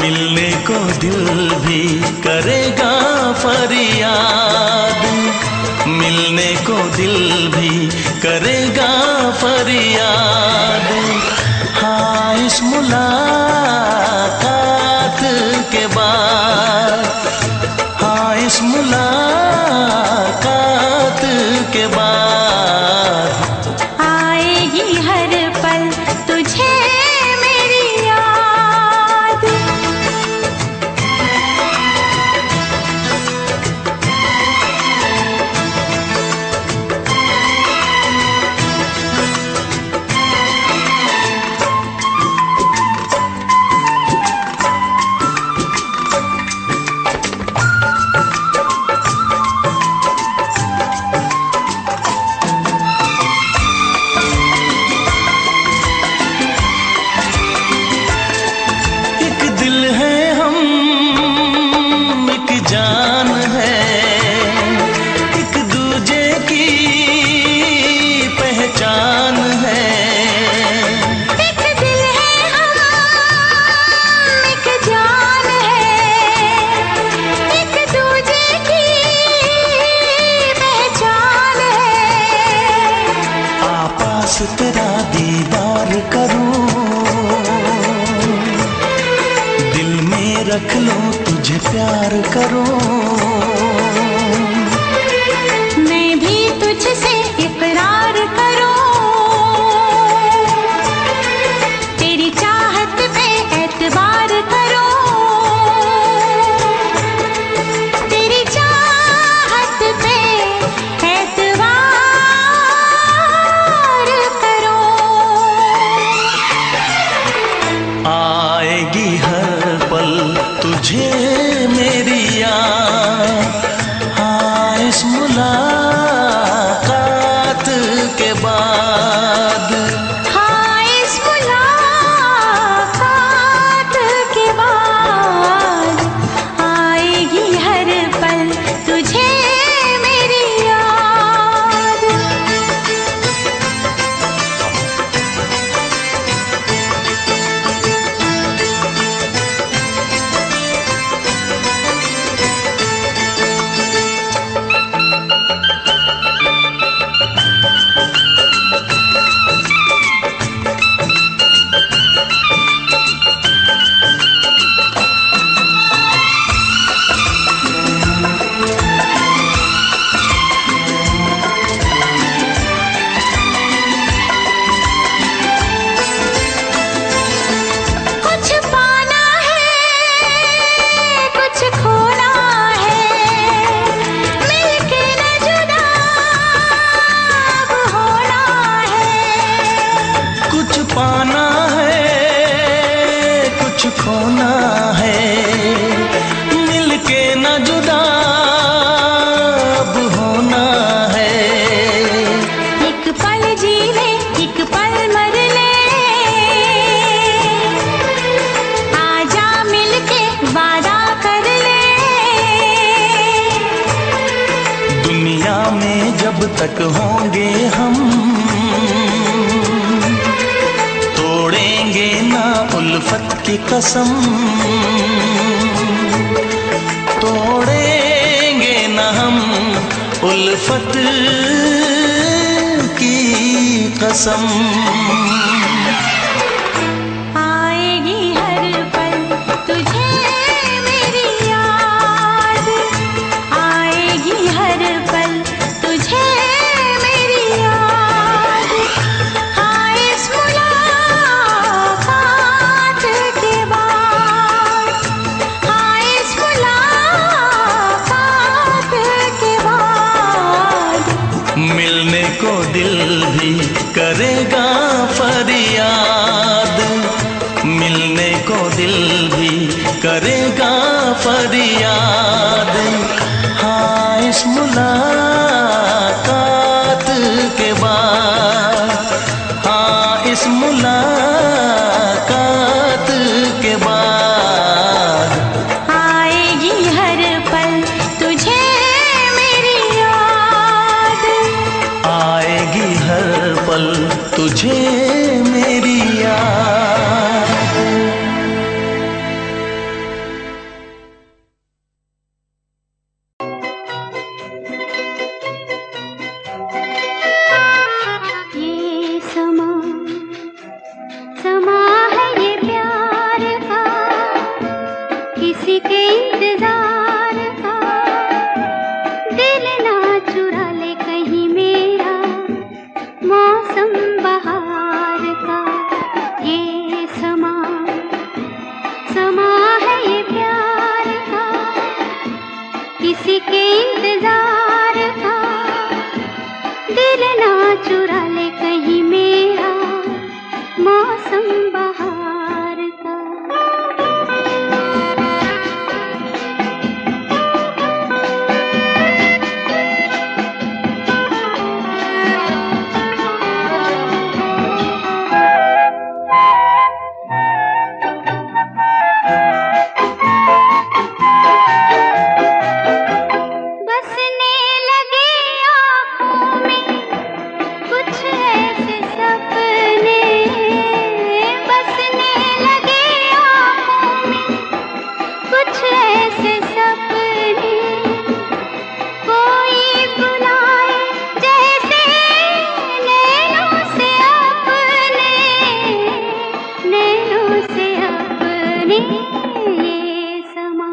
मिलने को दिल भी करेगा फरियाद, मिलने को दिल भी करेगा फरियाद। हाँ इस मुलाकात के बाद, हाँ इस मुलाकात के बाद आएगी हर पल तुझे मेरी याद। एक दिल है हम, एक जान है, एक दूजे की पहचान है। एक दिल है हम, एक जान है, एक दूजे की पहचान है। आपास तेरा दीदार करूं, दिल में रख लो तुझे प्यार करूं। मैं भी तुझसे इकरार करूं, तेरी चाहत पे एतबार करूं, तेरी चाहत पे एतबार करूं। आएगी हर पल तुझे मेरी याद, कुछ खोना है, मिलके न जुदा अब होना है। एक पल जी ले, एक पल मर ले, आजा मिलके वादा कर ले। दुनिया में जब तक होंगे हम, तोड़ेंगे ना उल्फत की कसम, तोड़ेंगे ना हम उल्फत की कसम। आएगी हर पल तुझे मेरी याद, आएगी हर पल तुझे मेरी याद। हाँ इस मुलाकात के बाद, हाँ इस मुलाकात के बाद, मिलने को दिल भी करेगा फरियाद, मिलने को दिल भी करेगा फरियाद। हाँ इस मुलाकात के बाद, हाँ इस मुलाकात के बाद, आएगी हर पल तुझे मेरी याद, आएगी हर पल तुझे मेरी याद। ये समा समा है ये प्यार का, किसी के इंतजार का। दिल ना चुरा ले कहीं मेरा, मौसम बहार का। ये समा समा है ये प्यार का, किसी के इंतजार का। दिल ना चुरा ले कहीं मेरा, मौसम बहार का। बसने लगे आँखों में कुछ ऐसे सपने, बसने लगे आँखों में कुछ ऐसे सपने। कोई बुलाए जैसे नैनों से अपने, नैनों से अपने। ये समा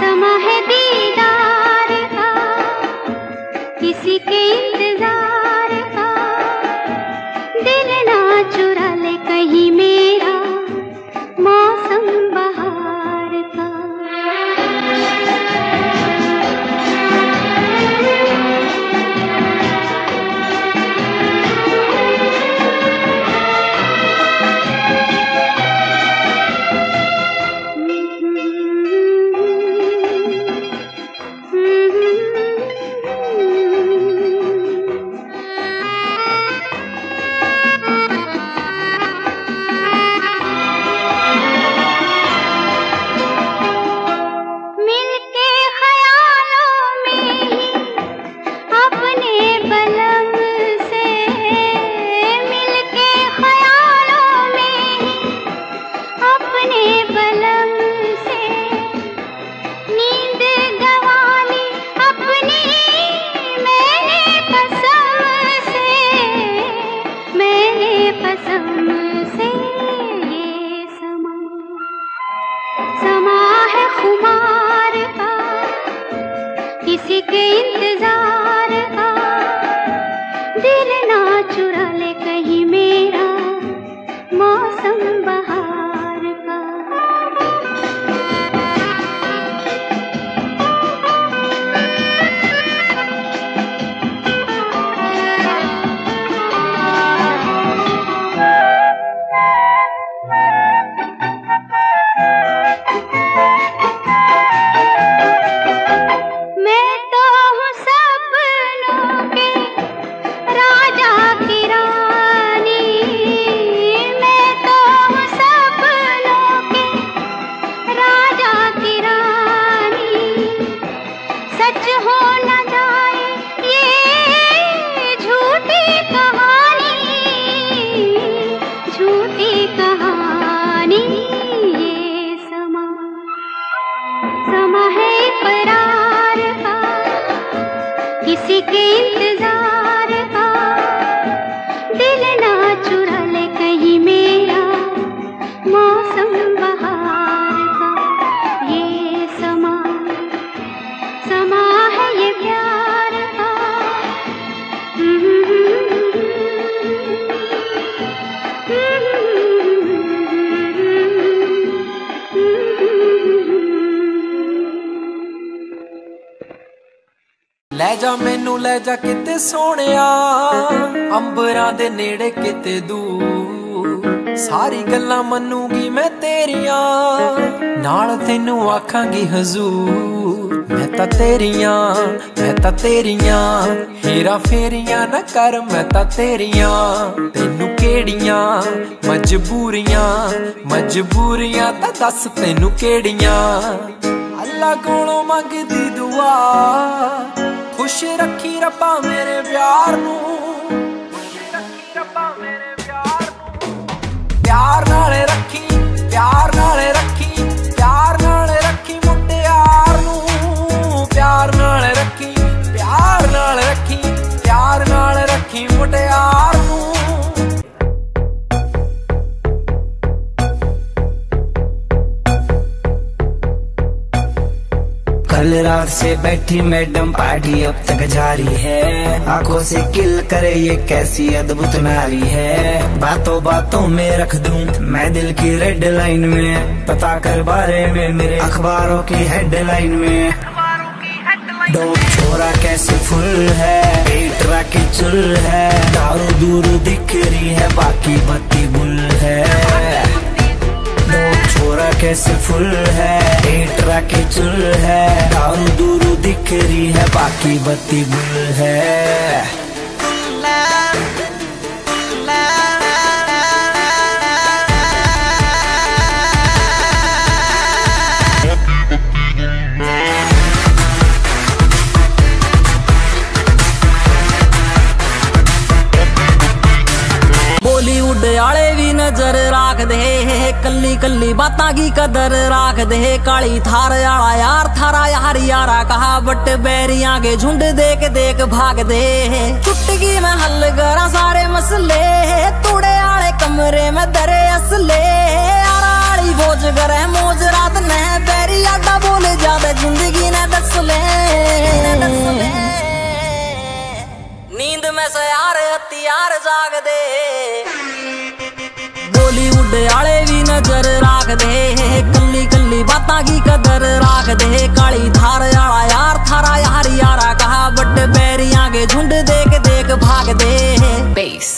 समा है दीदार का, किसी के इंतजार का। दिल ना चुरा ले कहीं मेरा, मौसम बहार का। मिलके ख्यालों में ही अपने बलम से, मिलके ख्यालों में ही अपने बलम से। नींद गंवाली अपनी मैंने कसम से, मैंने कसम से। ये समा समा है खुमार का, किसी के इंतजार का। दिल ना चुरा ले कहीं मेरा, मौसम बहार का। ਲੈ ਜਾ ਮੈਨੂੰ ਲੈ ਜਾ ਕਿਤੇ ਸੋਹਣਿਆ, ਅੰਬਰਾਂ ਦੇ ਨੇੜੇ ਕਿਤੇ ਦੂਰ। ਸਾਰੀ ਗੱਲਾਂ ਮੰਨੂਗੀ ਮੈਂ ਤੇਰੀਆਂ, ਨਾਲ ਤੈਨੂੰ ਆਖਾਂਗੀ ਹਜ਼ੂਰ। ਮੈਂ ਤਾਂ ਤੇਰੀਆਂ ਹੇਰਾ ਫੇਰੀਆਂ ਨਾ ਕਰ, ਮੈਂ ਤਾਂ ਤੇਰੀਆਂ। ਤੈਨੂੰ ਕਿਹੜੀਆਂ ਮਜਬੂਰੀਆਂ ਤਾਂ ਦੱਸ ਤੈਨੂੰ ਕਿਹੜੀਆਂ। ਅੱਲਾ ਕੋਲੋਂ ਮੰਗਦੀ ਦੁਆ, ਖੁਸ਼ ਰੱਖੀ ਰੱਬਾ ਮੇਰੇ ਪਿਆਰ ਨੂੰ, ਪਿਆਰ ਨਾਲ ਰੱਖੀ, ਪਿਆਰ ਨਾਲ ਰੱਖੀ, ਪਿਆਰ ਨਾਲ ਰੱਖੀ ਮੁਟਿਆਰ ਨੂੰ। ਪਿਆਰ ਨਾਲ ਰੱਖੀ, ਪਿਆਰ ਨਾਲ ਰੱਖੀ, ਪਿਆਰ ਨਾਲ ਰੱਖੀ ਮੁਟਿਆਰ ਨੂੰ। कल रात से बैठी मैडम पार्टी अब तक जारी है, आंखों से किल करे ये कैसी अद्भुत नारी है। बातों बातों में रख दूं मैं दिल की रेड लाइन में, पता कर बारे में मेरे अखबारों की हेडलाइन में। डोप छोरा कैसे फुल है, पेट राके चुल है, दारू दूर दिख रही है बाकी बत्ती गुल है। छोरा कैसे फुल है, पेट राके चुल है, दारू दूरू दिख रही है बाकी बत्ती गुल है। बॉलीवुड आले भी नजर राख दे, कल्ली कल्ली बातां की कदर राख दे। काली थार आला यार थारा यार यारा कहा, बट बैरियां के झुंड देख देख भाग दे। चुटकी में हल करा सारे मसले, तूड़े आले कमरे में दरे असले। आराली बोझ करे मौज रात ने, बैरी आडा बोले ज्यादा जिंदगी ने दस ले। नींद में से यार हथियार जाग दे, बॉलीवुड आले भी नजर राख दे। कल्ली कल्ली बातां की कदर राख दे। काली धार आला यार थारा यार यारा कहा, बट बैरियां के झुंड देख देख भाग दे। बेस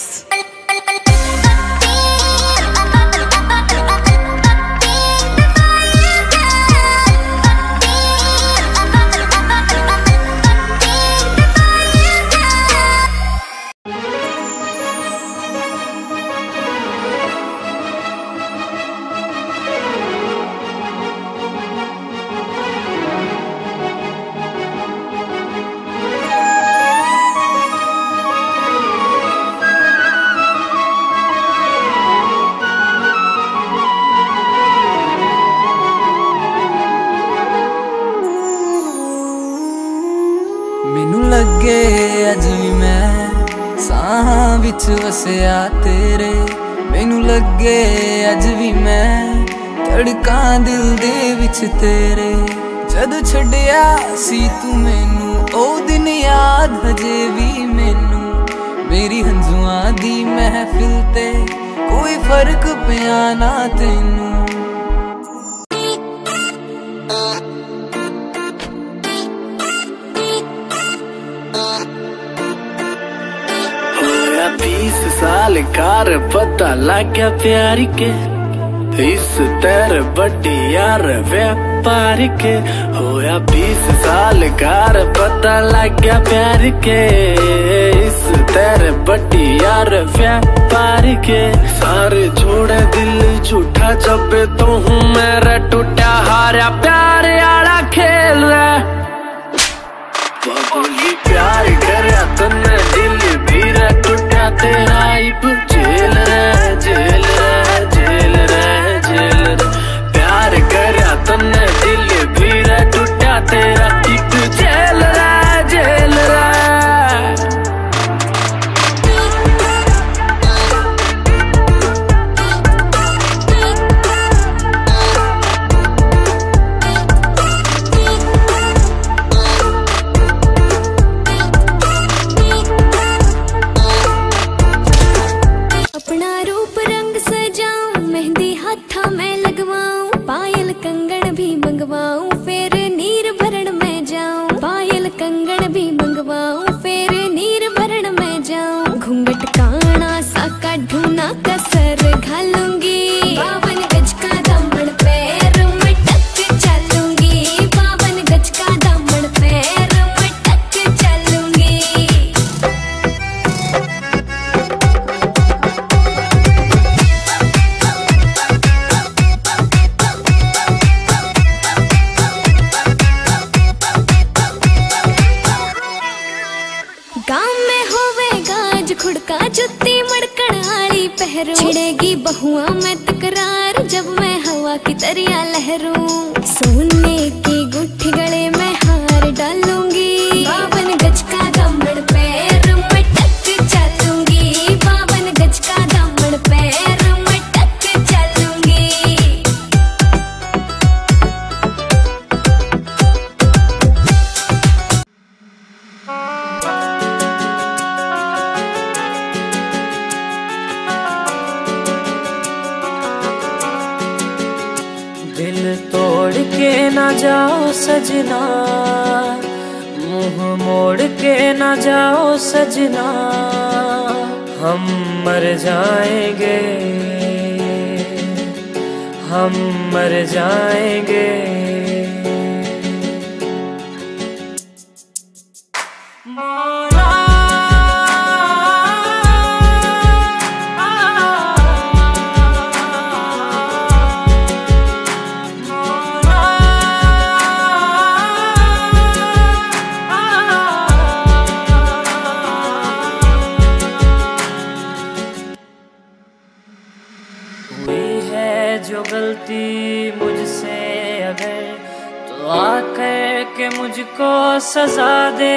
लगे अज भी मैं साह विच वसिया तेरे। मैनू लगे अज भी मैं धड़कां दिल दे विच तेरे। जद छड्डिया सी तू मैनू ओ दिन याद हजे भी मैनू। मेरी हंजुआं दी महफिल ते कोई फर्क पिया ना तैनू। साल कार पता लग गया प्यार के, इस तेरे बड़ी यार व्यापार के। होया 20 साल कार पता लग गया प्यार के, इस तेरे बड़ी यार व्यापार के। सारे छोड़े दिल झूठा जब तो हूँ मेरा टूटा हारा प्यार आला खेल रहा। बोली प्यार करया तन्ने दिल भीरा टूटा तेरा। जेल रे जेल रे जेल रे जेल रे। प्यार करया तन्ने दिल भीरा टूटा तेरा। एक जेल रे जेल रे। हुआ मैं तकरार जब मैं हवा की तरिया लहरूं। सोने की गुट्ठी गले में हार डालूंगी, 52 गज का दामन पैर में टक चलूंगी, 52 गज का दामन पैर में टक चलूंगी। दिल तोड़ के ना जाओ सजना, मुंह मोड़ के ना जाओ सजना, हम मर जाएंगे, हम मर जाएंगे। जो गलती मुझसे अगर तो आकर के मुझको सजा दे।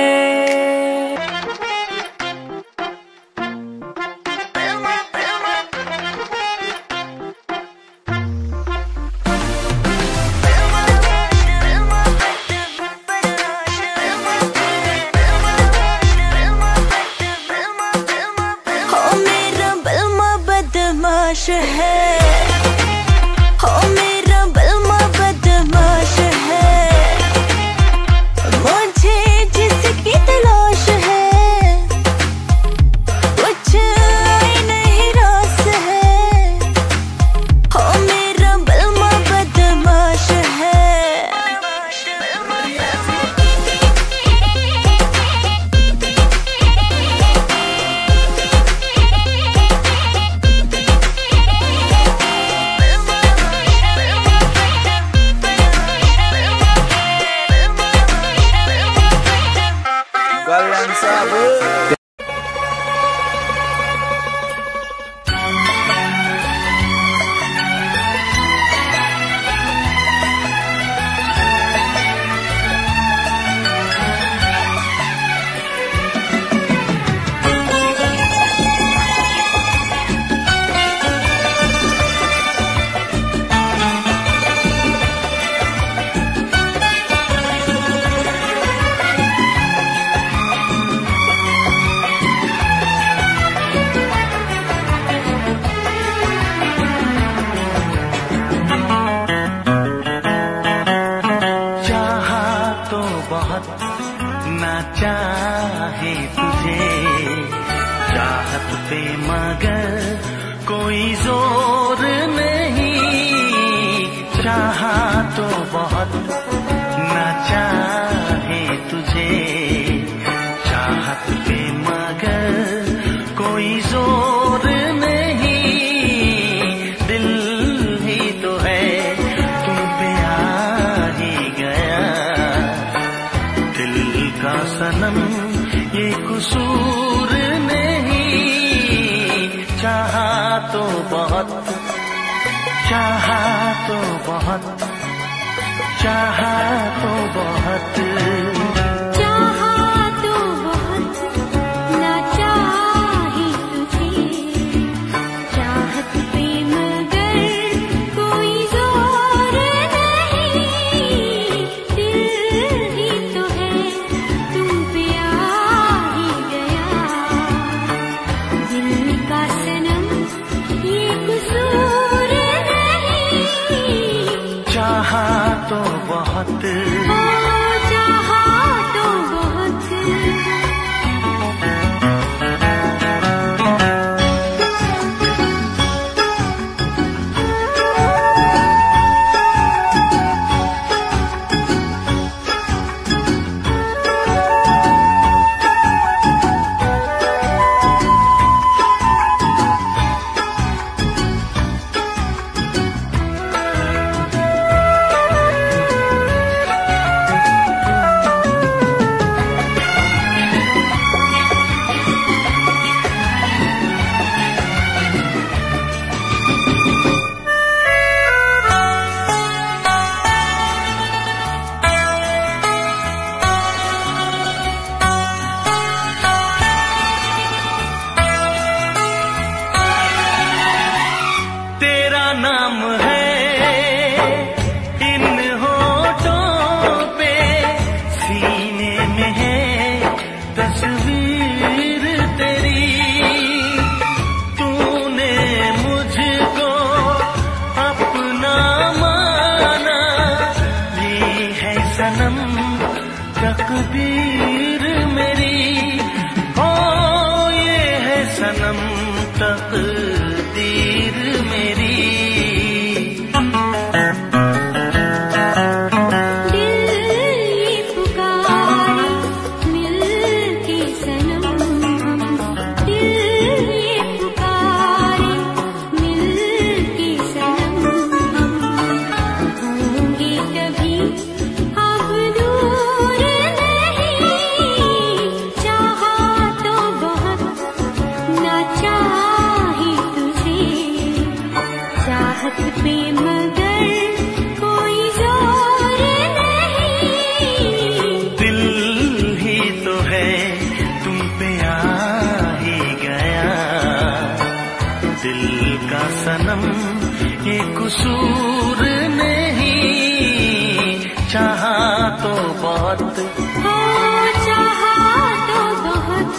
हो मेरा बलमा बदमाश है, हो मेरा बलमा बदमाश है, मुझे जिसकी तलाश है कुछ आई नहीं रास है। हो मेरा बलमा बदमाश है। ना चाहे तुझे चाहत पे मगर कोई जोर नहीं, चाहा तो बहुत ना चाहे तुझे चाहत पे मगर कोई जोर नहीं, दिल ही तो है तुम पे आ ही गया, दिल का सनम ये कसूर नहीं, चाहा तो बहुत, चाहा तो बहुत, चाहा तो बहुत, चाहा तो बहुत ना चाहे तुझे चाहत पे मगर कोई जोर नहीं, दिल ही तो है तुम पे आ ही गया, दिल का सनम ये कसूर नहीं, चाहा तो बहुत, चाहा तो बहुत। नाम है इन होठों पे, सीने में है तस्वीर तेरी। तूने मुझको अपना माना, ये है सनम तकदीर मेरी। ओ ये है सनम तकदीर मेरी। सनम ये कसूर नहीं, चाहा तो बहुत, हो चाहा तो बहुत।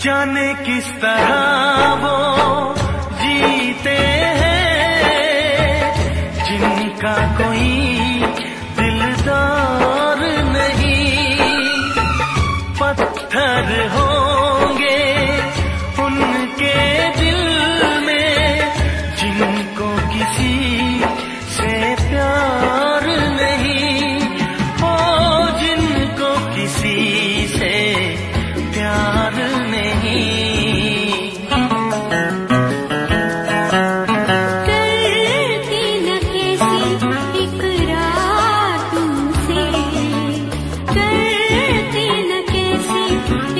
जाने किस तरह वो जीते हैं जिनका कोई दिलदार नहीं। पत्थर होंगे उनके दिल में जिनको किसी से प्यार नहीं। ओ जिनको किसी से प्यार नहीं। करती न कैसी इकरार तुमसे, करती न कैसी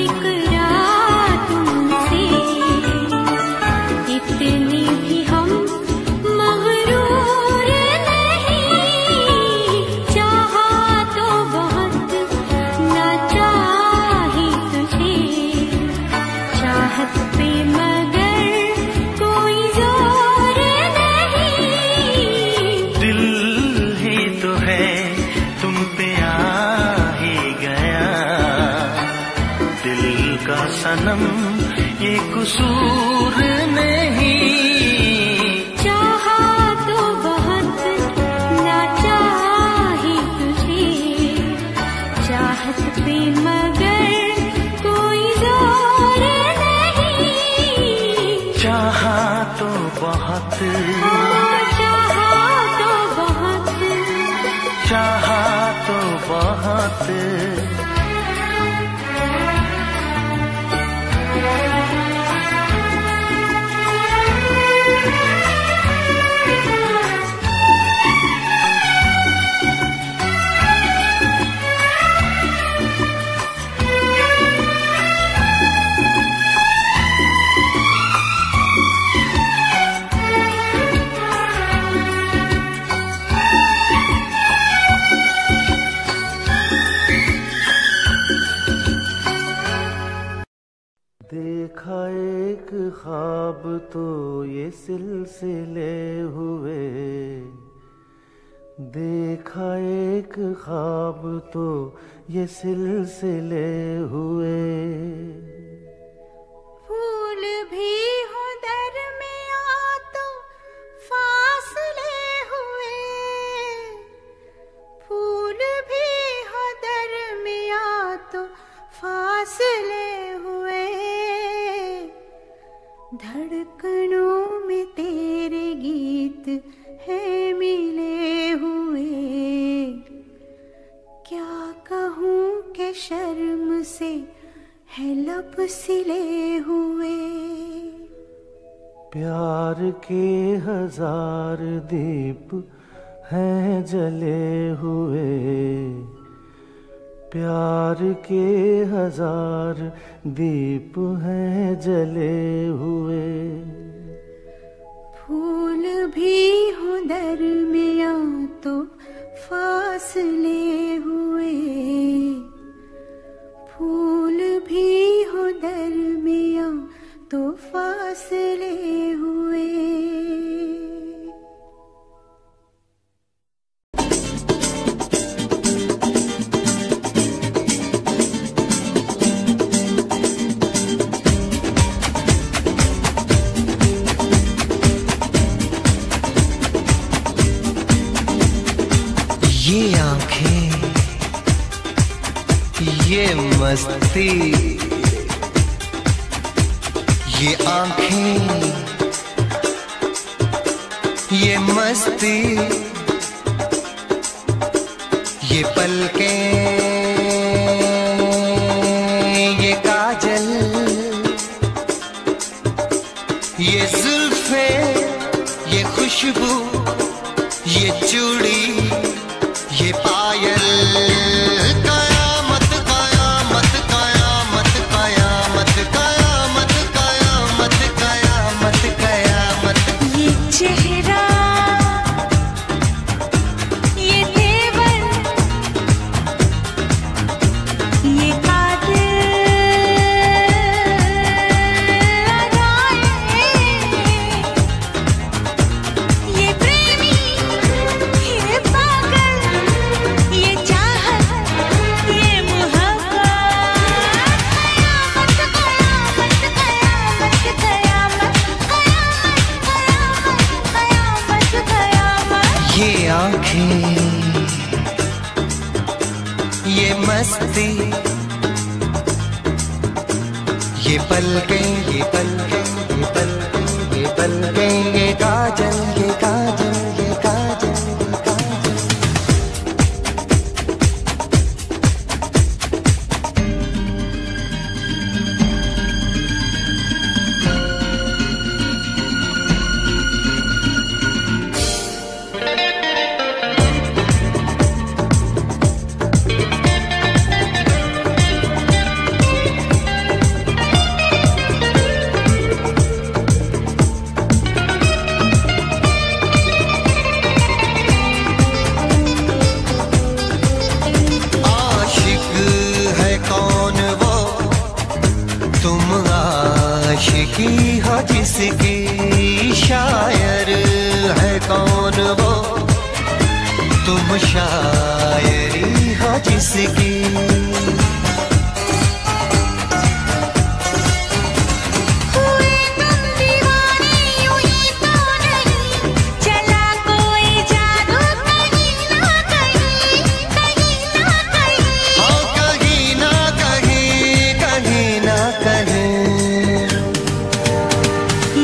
इकरार तुमसे। इतने भी हम मगरूर नहीं, चाहा तो बहुत ना चाही तुझे। चाहत पे मगर कोई जोर नहीं, दिल ही तो है तुम पे आ ही गया। दिल का सनम ये कसूर नहीं, चाहा तो बहुत ना चाही तुझे। चाहत पे मगर कोई जोर नहीं, चाहा तो बहुत, चाहा तो बहुत। चाहा तो बहुत। देखा एक ख्वाब तो ये सिलसिले हुए, देखा एक ख्वाब तो ये सिलसिले हुए। फूल भी हो दरमिया तो फासले हुए, फूल भी हो दरमिया तो फासले हुए। धड़कनों में रूप सिले हुए। प्यार के 1000 दीप हैं जले हुए, प्यार के 1000 दीप हैं जले हुए। फूल भी हो दरमिया तो फासले हुए, फूल भी हो दरमिया तो फासले हुए। ये आंखें, ये मस्ती, ये आंखें, ये मस्ती, ये पलकें, ये काजल, ये जुल्फे, ये खुशबू, ये चूड़ी, ये पायल, कयामत कयामत कयामत कयामत कयामत कयामत कयामत कयामत। ये चेहरा, ये तेवर, ये कातिल अदाएं, ये प्रेमी, ये पागल, ये चाहत, ये मोहब्बत, कयामत कयामत कयामत कयामत कयामत कयामत कयामत। ये आंखें, ये मस्ती, ये पलकें, ये पलकें, ये पलकें, ये पलकें, ये काजल, ये काजल, ये काजल, ये काजल। आशिक है कौन वो, तुम आशिकी हो जिसकी, शायर है कौन वो, तुम शायरी हो जिसकी। हुए तुम दीवाने यूं ही तो नहीं, चला कोई जादू कहीं ना कहीं, कहीं ना कहीं। हाँ कहीं ना कहीं, कहीं ना कहीं।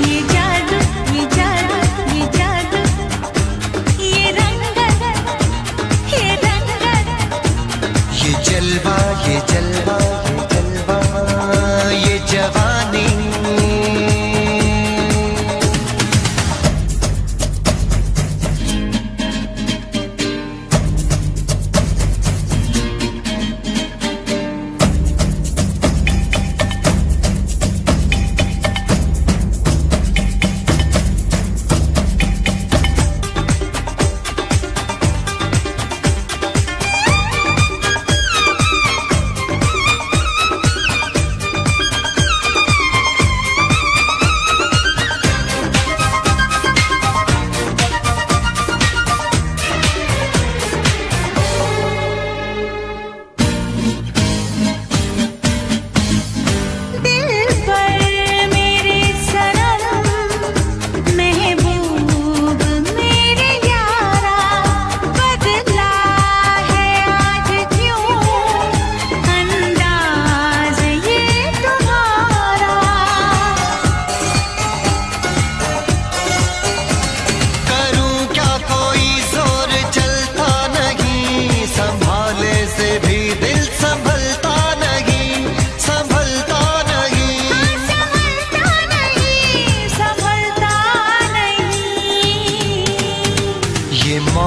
ये जादू, ये जादू,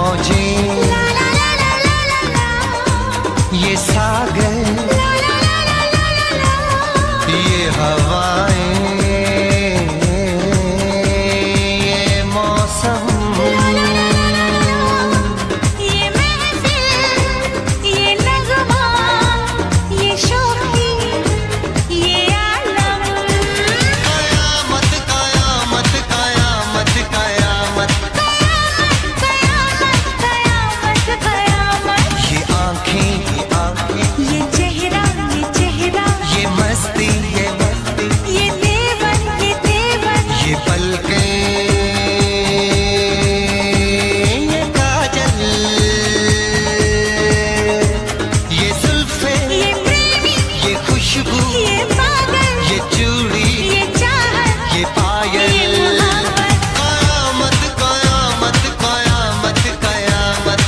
मौजें, ये सागर, ये हवाएं, ये मौसम, ये महफिल, ये नगमा, ये शोखी, ये आलम। कयामत कयामत कयामत कयामत कयामत कयामत कयामत। ये आंखें, ये आंखें, ये चेहरा, ये चेहरा, ये मस्ती, ये मस्ती, ये देवन, ये देवन। ये पलकें, ये काजल, ये जुल्फे, ये प्रेमी, ये खुशबू, ये पागल, ये चूड़ी, ये चाहत, ये पायल। ये मोहब्बत। कयामत कयामत कयामत कयामत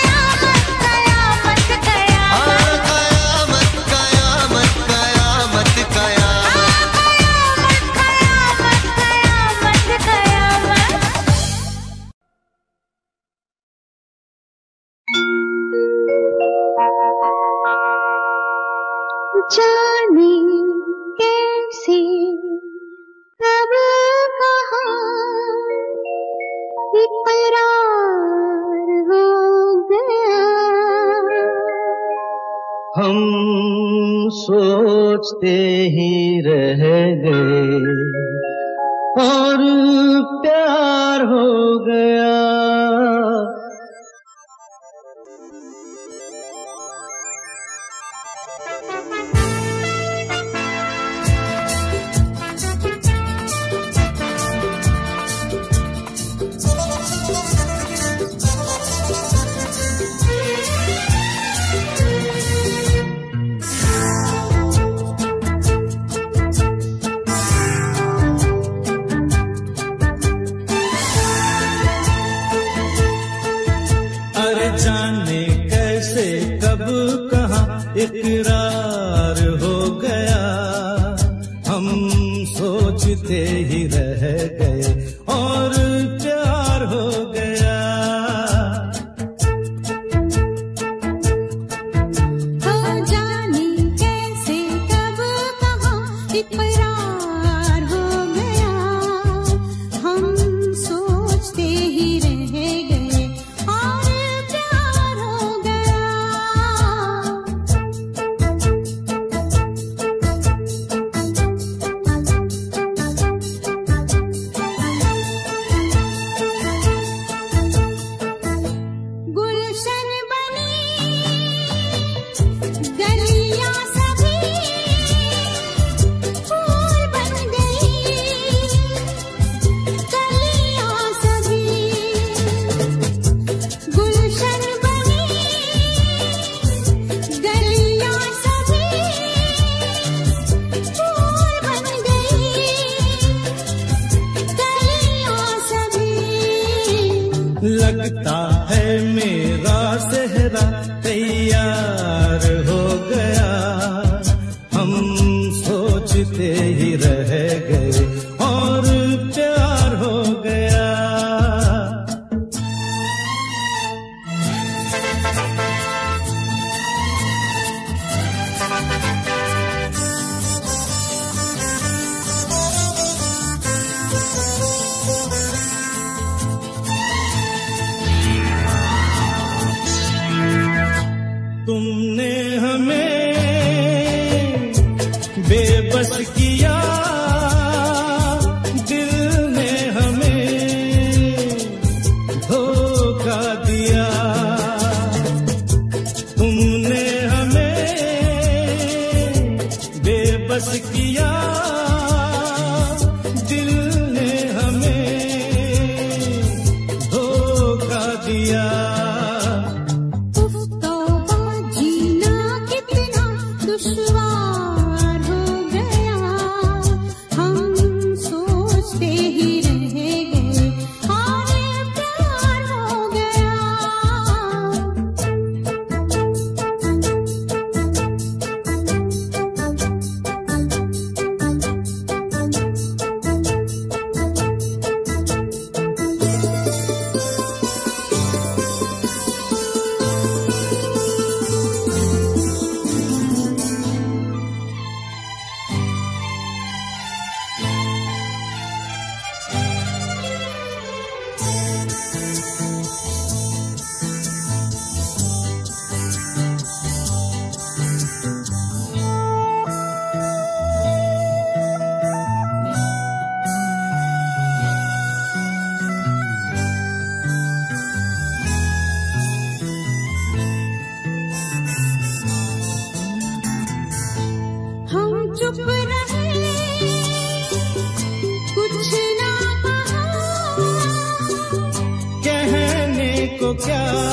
कयामत कयामत कयामत। कयामत कयामत कयामत कयामत कयामत कयामत। जाने कैसे कब कहाँ इकरार हो गया। हम सोचते ही रह गए और प्यार हो गया। अरे जाने कैसे कब कहाँ इकरार हो गया। हम सोचते ही रह गए और प्यार हो गया। हो जाने कैसे कब कहाँ इकरार हो गया। हम सोचते ही रह गए और प्यार हो गया। गुलशन बनी गलियां सभी फूल बन गई। गलियां सभी गुलशन बनी गलियां सभी फूल बन गई। गलियां सभी लगता है मेरा सेहरा तैयार हो गया। हम सोचते ही रह गए और प्यार हो गया। तुम क्या